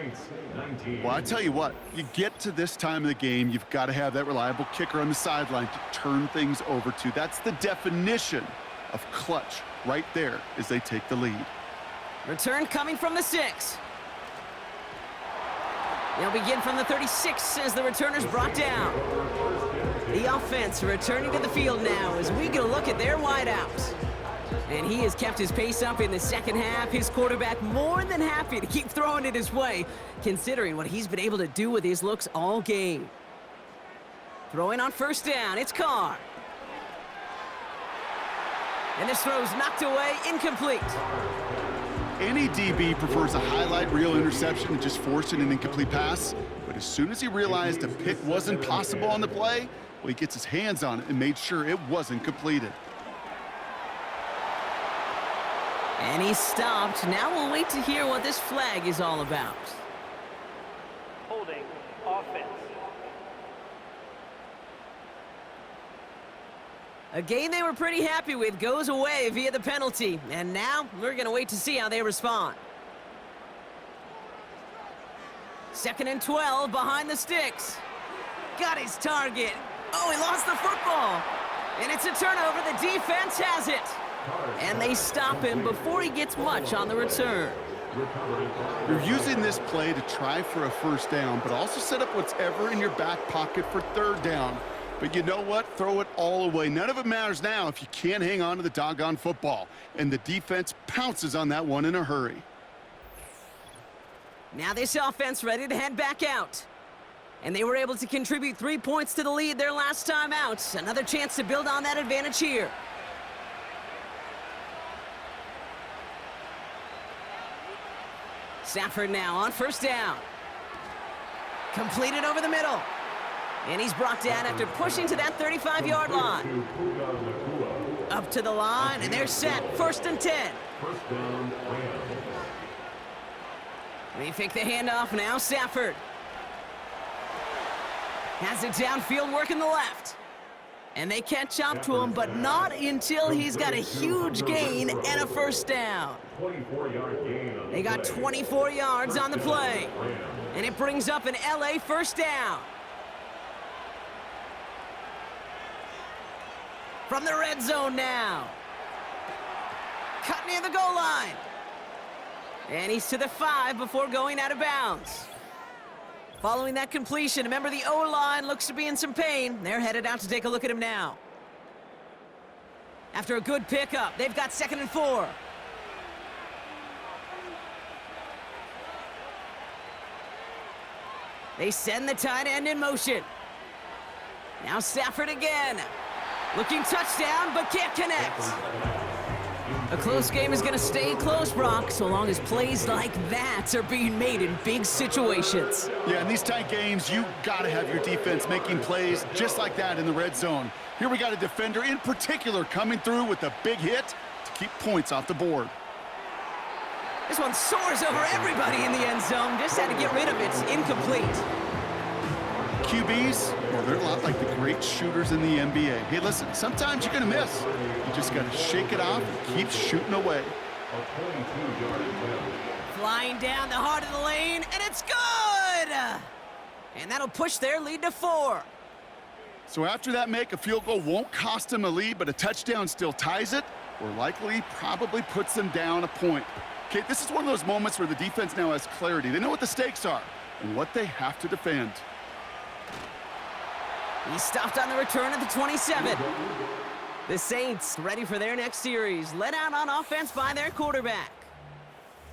Well, I tell you what, you get to this time of the game, you've got to have that reliable kicker on the sideline to turn things over to. That's the definition of clutch right there as they take the lead. Return coming from the 6. They'll begin from the 36 as the returner's brought down. The offense returning to the field now as we get a look at their wideouts. And he has kept his pace up in the 2nd half. His quarterback more than happy to keep throwing it his way, considering what he's been able to do with his looks all game. Throwing on 1st down, it's Carr. And this throw's knocked away, incomplete. Any DB prefers a highlight reel interception to just forcing an incomplete pass. But as soon as he realized a pick wasn't possible on the play, well, he gets his hands on it and made sure it wasn't completed. And he stopped. Now we'll wait to hear what this flag is all about. Holding offense. A game they were pretty happy with goes away via the penalty. And now we're going to wait to see how they respond. 2nd and 12 behind the sticks. Got his target. Oh, he lost the football. And it's a turnover. The defense has it. And they stop him before he gets much on the return. You're using this play to try for a 1st down, but also set up whatever in your back pocket for 3rd down. But you know what? Throw it all away. None of it matters now if you can't hang on to the doggone football. And the defense pounces on that one in a hurry. Now this offense ready to head back out. And they were able to contribute 3 points to the lead their last time out. Another chance to build on that advantage here. Stafford now on 1st down. Completed over the middle. And he's brought down after pushing to that 35-yard line. Up to the line, and they're set. 1st and 10. First down, Rams. They fake the handoff now. Stafford has it downfield, working the left. And they catch up to him, but not until he's got a huge gain and a 1st down. 24-yard gain on They got 24 yards on the play. And it brings up an LA 1st down. From the red zone now. Cut near the goal line. And he's to the 5 before going out of bounds. Following that completion, remember the O-line looks to be in some pain. They're headed out to take a look at him now. After a good pickup, they've got 2nd and 4. They send the tight end in motion. Now Stafford again. Looking touchdown, but can't connect. A close game is going to stay close, Brock, so long as plays like that are being made in big situations. Yeah, in these tight games, you got to have your defense making plays just like that in the red zone. Here we got a defender in particular coming through with a big hit to keep points off the board. This one soars over everybody in the end zone. Just had to get rid of it. It's incomplete. QBs, well, they're a lot like the great shooters in the NBA. Hey, listen, sometimes you're going to miss. You just got to shake it off and keep shooting away. A 22-yard attempt. Flying down the heart of the lane, and it's good! And that'll push their lead to 4. So after that make, a field goal won't cost them a lead, but a touchdown still ties it, or likely probably puts them down a point. Okay, this is one of those moments where the defense now has clarity. They know what the stakes are and what they have to defend. He stopped on the return at the 27. The Saints ready for their next series, led out on offense by their quarterback.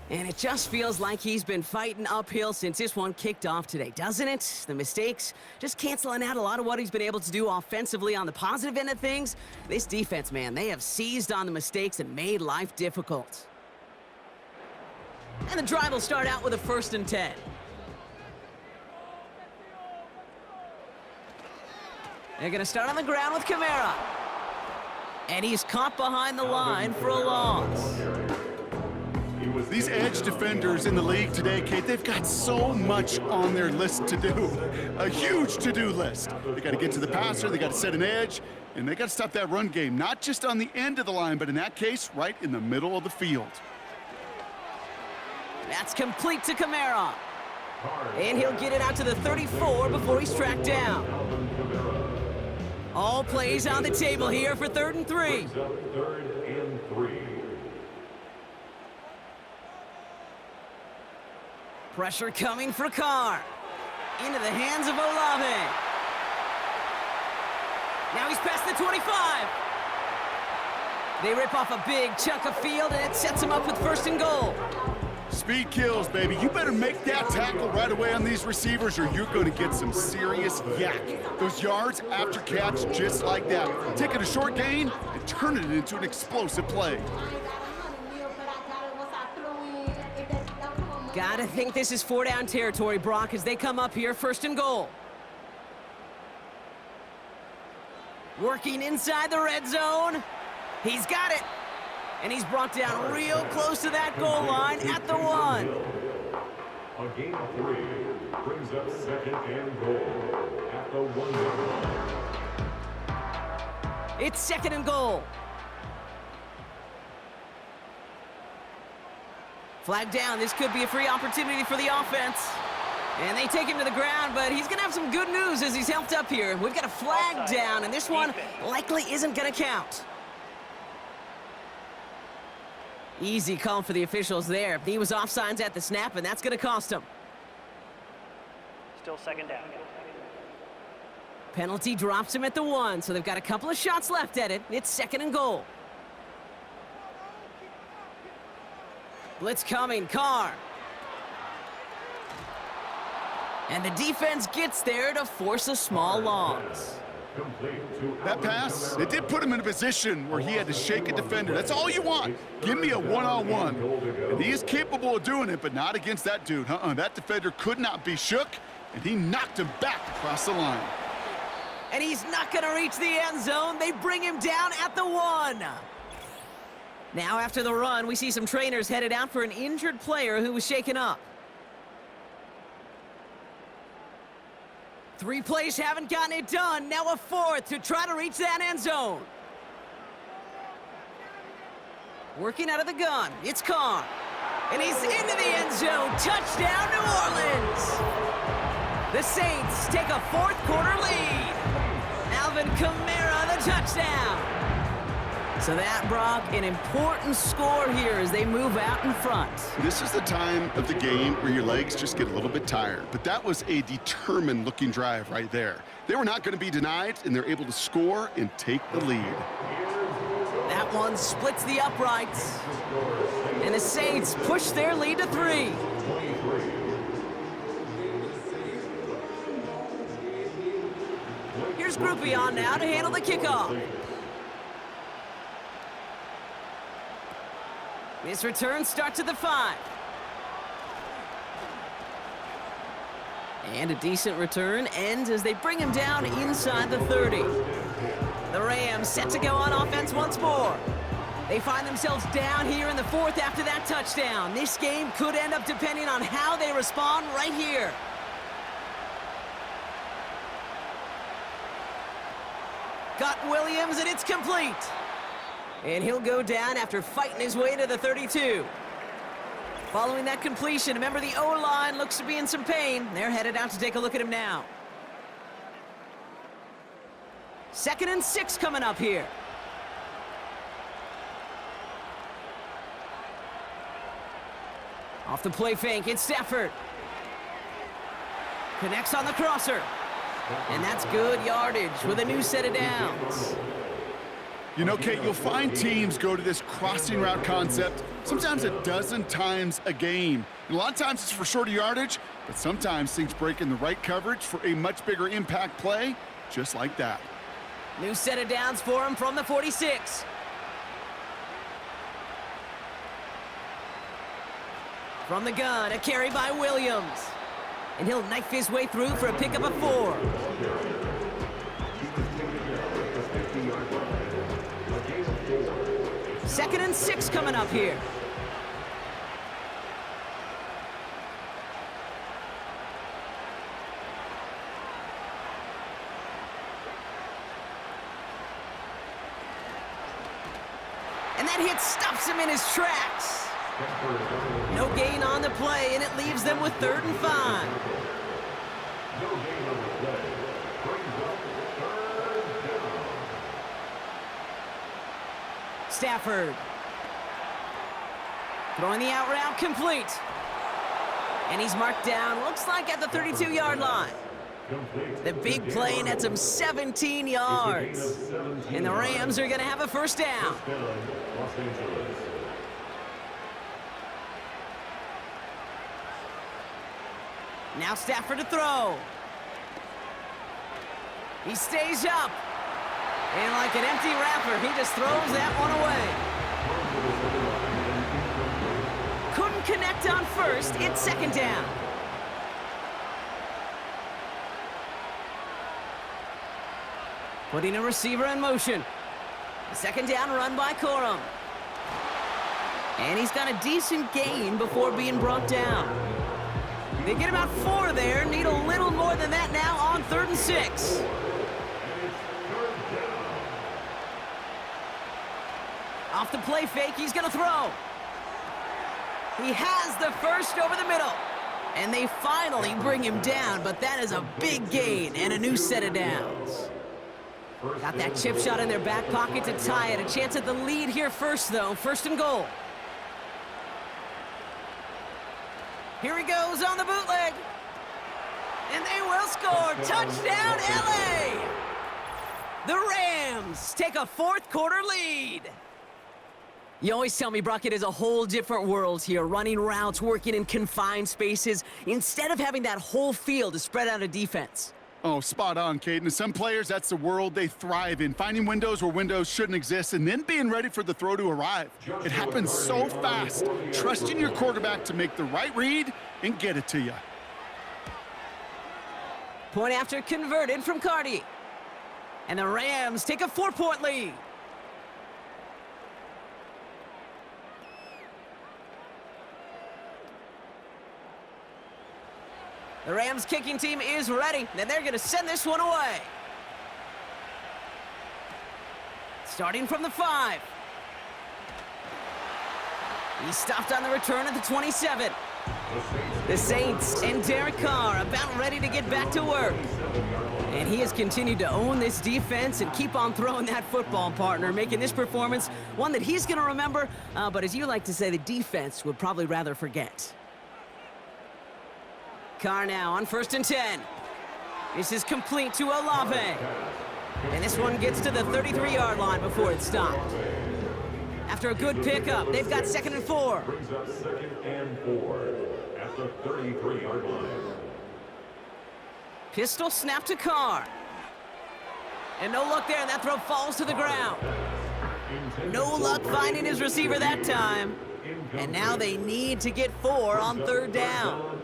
And it just feels like he's been fighting uphill since this one kicked off today, doesn't it? The mistakes just canceling out a lot of what he's been able to do offensively on the positive end of things. This defense, man, they have seized on the mistakes and made life difficult. And the drive will start out with a 1st and 10. They're going to start on the ground with Kamara. And he's caught behind the line for a loss. These edge defenders in the league today, Kate, they've got so much on their list to do. A huge to-do list. They got to get to the passer, they got to set an edge, and they got to stop that run game, not just on the end of the line, but in that case, right in the middle of the field. That's complete to Kamara. And he'll get it out to the 34 before he's tracked down. All plays on the table here for 3rd and 3. 3rd and 3. Pressure coming for Carr. Into the hands of Olave. Now he's past the 25. They rip off a big chunk of field, and it sets him up with 1st and goal. Speed kills, baby. You better make that tackle right away on these receivers or you're going to get some serious yak. Those yards after catch just like that. Taking a short gain and turning it into an explosive play. Gotta think this is 4-down territory, Brock, as they come up here, 1st and goal. Working inside the red zone. He's got it. And he's brought down real close to that goal line at the 1. A gain of 3 brings up 2nd and goal at the 1 line. It's 2nd and goal. Flag down. This could be a free opportunity for the offense. And they take him to the ground, but he's going to have some good news as he's helped up here. We've got a flag down, and this one likely isn't going to count. Easy call for the officials there. He was offsides at the snap, and that's going to cost him. Still 2nd down. Penalty drops him at the 1, so they've got a couple of shots left at it. It's 2nd and goal. Blitz coming, Carr. And the defense gets there to force a small loss. That pass, it did put him in a position where he had to shake a defender. That's all you want. Give me a one-on-one. And he is capable of doing it, but not against that dude. That defender could not be shook, and he knocked him back across the line. And he's not going to reach the end zone. They bring him down at the 1. Now, after the run, we see some trainers headed out for an injured player who was shaken up. 3 plays haven't gotten it done. Now a 4th to try to reach that end zone. Working out of the gun, it's Carr. And he's into the end zone. Touchdown, New Orleans. The Saints take a 4th quarter lead. Alvin Kamara, the touchdown. So that, Brock, an important score here as they move out in front. This is the time of the game where your legs just get a little bit tired. But that was a determined-looking drive right there. They were not going to be denied, and they're able to score and take the lead. That one splits the uprights. And the Saints push their lead to 3. Here's Groupie on now to handle the kickoff. This return starts at the 5. And a decent return ends as they bring him down inside the 30. The Rams set to go on offense once more. They find themselves down here in the 4th after that touchdown. This game could end up depending on how they respond right here. Got Williams, and it's complete. And he'll go down after fighting his way to the 32. Following that completion, remember the O-line looks to be in some pain. They're headed out to take a look at him now. 2nd and 6 coming up here. Off the play fake, it's Stafford. Connects on the crosser. And that's good yardage with a new set of downs. You know, Kate, you'll find teams go to this crossing route concept sometimes a dozen times a game. And a lot of times it's for shorter yardage, but sometimes things break in the right coverage for a much bigger impact play, just like that. New set of downs for him from the 46. From the gun, a carry by Williams. And he'll knife his way through for a pickup of 4. Second and 6 coming up here. And that hit stops him in his tracks. No gain on the play, and it leaves them with 3rd and 5. Stafford. Throwing the out route complete. And he's marked down, looks like at the 32-yard line. The big play nets him 17 yards. And the Rams are going to have a 1st down. Now Stafford to throw. He stays up. And like an empty wrapper, he just throws that one away. Couldn't connect on 1st. It's 2nd down. Putting a receiver in motion. 2nd down run by Corum. And he's got a decent gain before being brought down. They get about 4 there, need a little more than that now on 3rd and 6. Off the play fake, he's gonna throw. He has the 1st over the middle. And they finally bring him down, but that is a big gain and a new set of downs. Got that chip shot in their back pocket to tie it. A chance at the lead here first, though. 1st and goal. Here he goes on the bootleg. And they will score. Touchdown, LA! The Rams take a 4th quarter lead. You always tell me, Brock, it is a whole different world here, running routes, working in confined spaces, instead of having that whole field to spread out a defense. Oh, spot on, Caden. And some players, that's the world they thrive in, finding windows where windows shouldn't exist and then being ready for the throw to arrive. It happens so fast, trusting your quarterback to make the right read and get it to you. Point after converted from Cardi. And the Rams take a 4-point lead. The Rams kicking team is ready, and they're going to send this one away. Starting from the 5. He stopped on the return at the 27. The Saints and Derek Carr about ready to get back to work. And he has continued to own this defense and keep on throwing that football, partner, making this performance one that he's going to remember, but as you like to say, the defense would probably rather forget. Carr now on 1st and 10. This is complete to Olave. And this one gets to the 33-yard line before it's stopped. After a good pickup, they've got 2nd and 4. Brings up 2nd and 4 at the 33-yard line. Pistol snap to Carr. And no luck there, and that throw falls to the ground. No luck finding his receiver that time. And now they need to get 4 on 3rd down.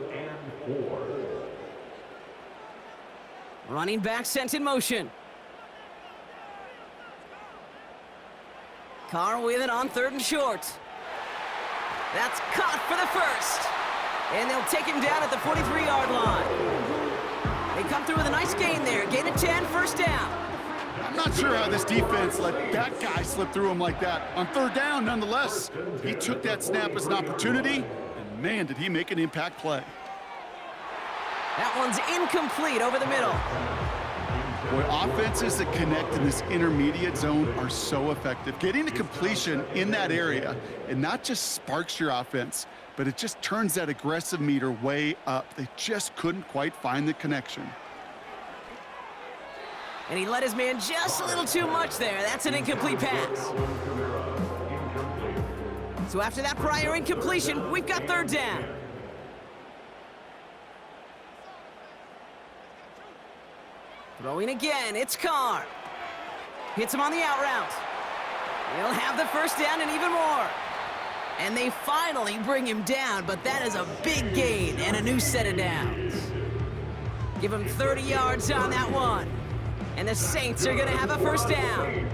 Running back sent in motion. Carr with it on 3rd and short. That's caught for the first. And they'll take him down at the 43-yard line. They come through with a nice gain there. Gain of 10, 1st down. I'm not sure how this defense let that guy slip through him like that. On 3rd down, nonetheless, he took that snap as an opportunity, and man, did he make an impact play. That one's incomplete over the middle. Boy, offenses that connect in this intermediate zone are so effective. Getting to completion in that area, it not just sparks your offense, but it just turns that aggressive meter way up. They just couldn't quite find the connection. And he let his man just a little too much there. That's an incomplete pass. So after that prior incompletion, we've got 3rd down. Throwing again, it's Carr. Hits him on the out route. He'll have the 1st down and even more. And they finally bring him down, but that is a big gain and a new set of downs. Give him 30 yards on that one. And the Saints are going to have a 1st down.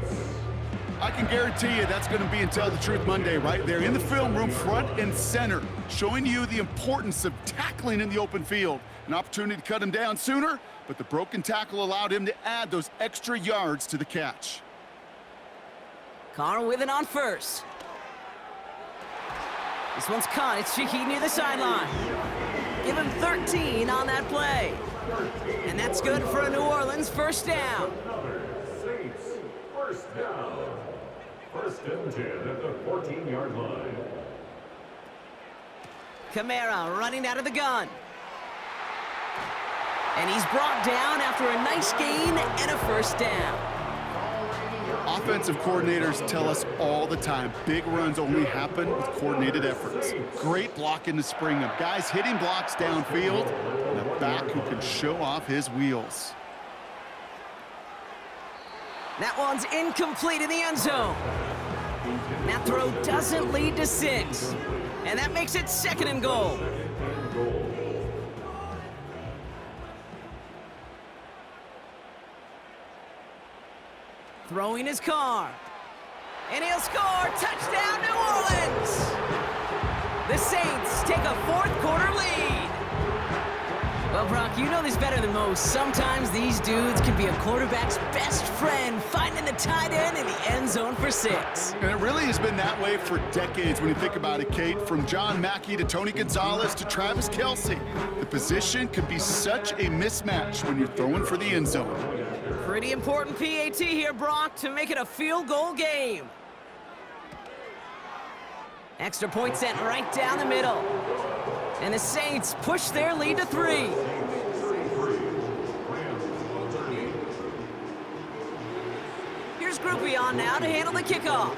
I can guarantee you that's going to be in Tell the Truth Monday right there in the film room, front and center, showing you the importance of tackling in the open field. An opportunity to cut him down sooner, but the broken tackle allowed him to add those extra yards to the catch. Carr with it on 1st. This one's caught. It's Shaheed near the sideline. Give him 13 on that play. And that's good for a New Orleans 1st down. Saints, 1st down. 1st and 10 at the 14-yard line. Kamara running out of the gun. And he's brought down after a nice gain and a 1st down. Offensive coordinators tell us all the time, big runs only happen with coordinated efforts. Great block in the spring of guys hitting blocks downfield, and a back who can show off his wheels. That one's incomplete in the end zone. That throw doesn't lead to 6. And that makes it 2nd and goal. Throwing his Carr. And he'll score. Touchdown, New Orleans. The Saints take a 4th quarter lead. Well, Brock, you know this better than most. Sometimes these dudes can be a quarterback's best friend, finding the tight end in the end zone for 6. And it really has been that way for decades when you think about it, Kate. From John Mackey to Tony Gonzalez to Travis Kelce. The position can be such a mismatch when you're throwing for the end zone. Pretty important PAT here, Brock, to make it a field goal game. Extra point sent right down the middle. And the Saints push their lead to 3. Here's Groupie on now to handle the kickoff.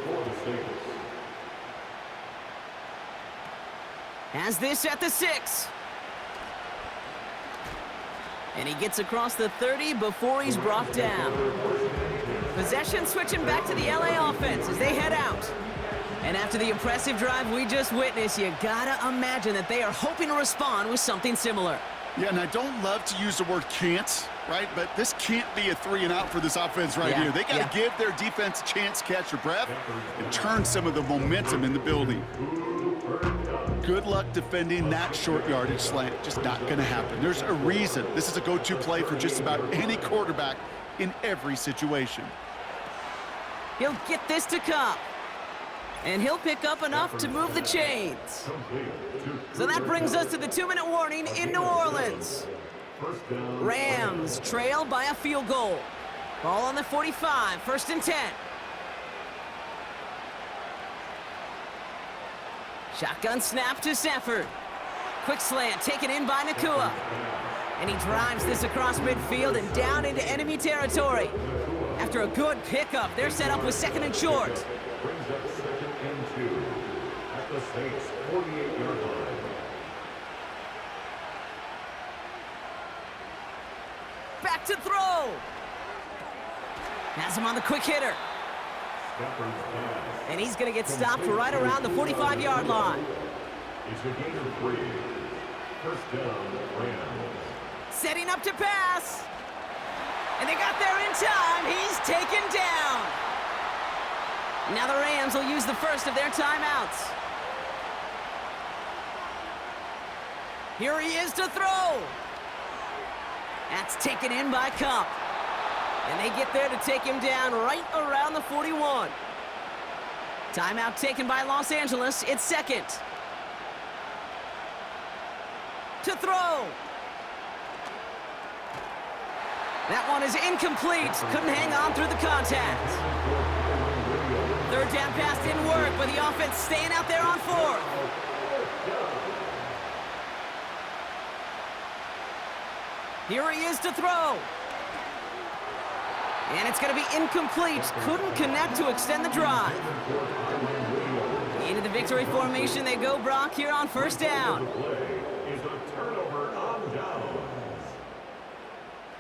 Has this at the 6. And he gets across the 30 before he's brought down. Possession switching back to the LA offense as they head out. And after the impressive drive we just witnessed, you gotta imagine that they are hoping to respond with something similar. Yeah, and I don't love to use the word can't, right? But this can't be a 3 and out for this offense right here. They got to give their defense a chance to catch their breath and turn some of the momentum in the building. Good luck defending that short yardage slant. Just not going to happen. There's a reason this is a go-to play for just about any quarterback in every situation. He'll get this to Cup. And he'll pick up enough to move the chains. So that brings us to the 2-minute warning in New Orleans. Rams trail by a field goal. Ball on the 45, 1st and 10. Shotgun snap to Stafford. Quick slant taken in by Nakua. And he drives this across midfield and down into enemy territory. After a good pickup, they're set up with 2nd and short. Brings up 2nd and 2 at the Saints' 48-yard line. Back to throw. Has him on the quick hitter. Stafford's pass And he's going to get stopped right around the 45-yard line. is a gain of 3. 1st down, Rams. Setting up to pass. And they got there in time. He's taken down. Now the Rams will use the first of their timeouts. Here he is to throw. That's taken in by Cup. And they get there to take him down right around the 41. Timeout taken by Los Angeles. It's 2nd. To throw. That one is incomplete. Couldn't hang on through the contact. 3rd down pass didn't work, but the offense staying out there on 4th. Here he is to throw. And it's going to be incomplete. Couldn't connect to extend the drive. Into the victory formation they go, Brock, here on 1st down. Is a turnover on downs.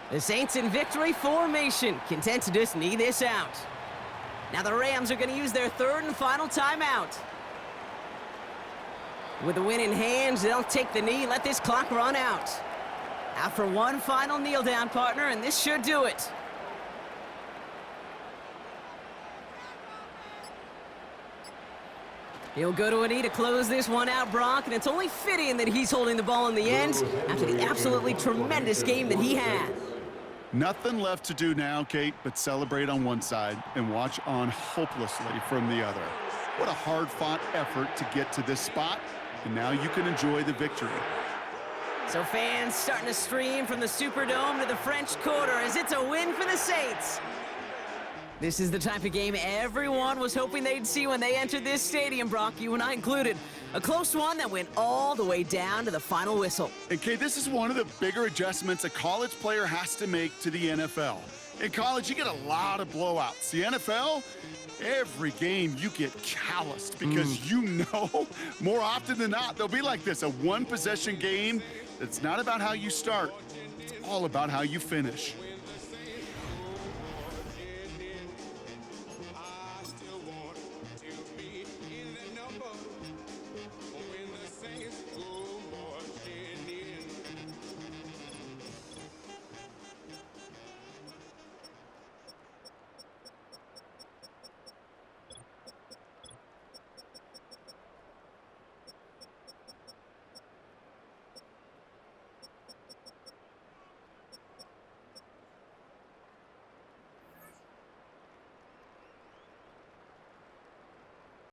The Saints in victory formation, content to just knee this out. Now the Rams are going to use their 3rd and final timeout. With the win in hand, they'll take the knee, let this clock run out. Out for one final kneel down, partner, and this should do it. He'll go to a knee to close this one out, Brock, and it's only fitting that he's holding the ball in the end after the absolutely tremendous game that he had. Nothing left to do now, Kate, but celebrate on one side and watch on hopelessly from the other. What a hard-fought effort to get to this spot, and now you can enjoy the victory. So fans starting to stream from the Superdome to the French Quarter as it's a win for the Saints. This is the type of game everyone was hoping they'd see when they entered this stadium, Brock, you and I included. A close one that went all the way down to the final whistle. And Kate, this is one of the bigger adjustments a college player has to make to the NFL. In college, you get a lot of blowouts. The NFL, every game you get calloused because you know more often than not they'll be like this, a one-possession game that's not about how you start. It's all about how you finish.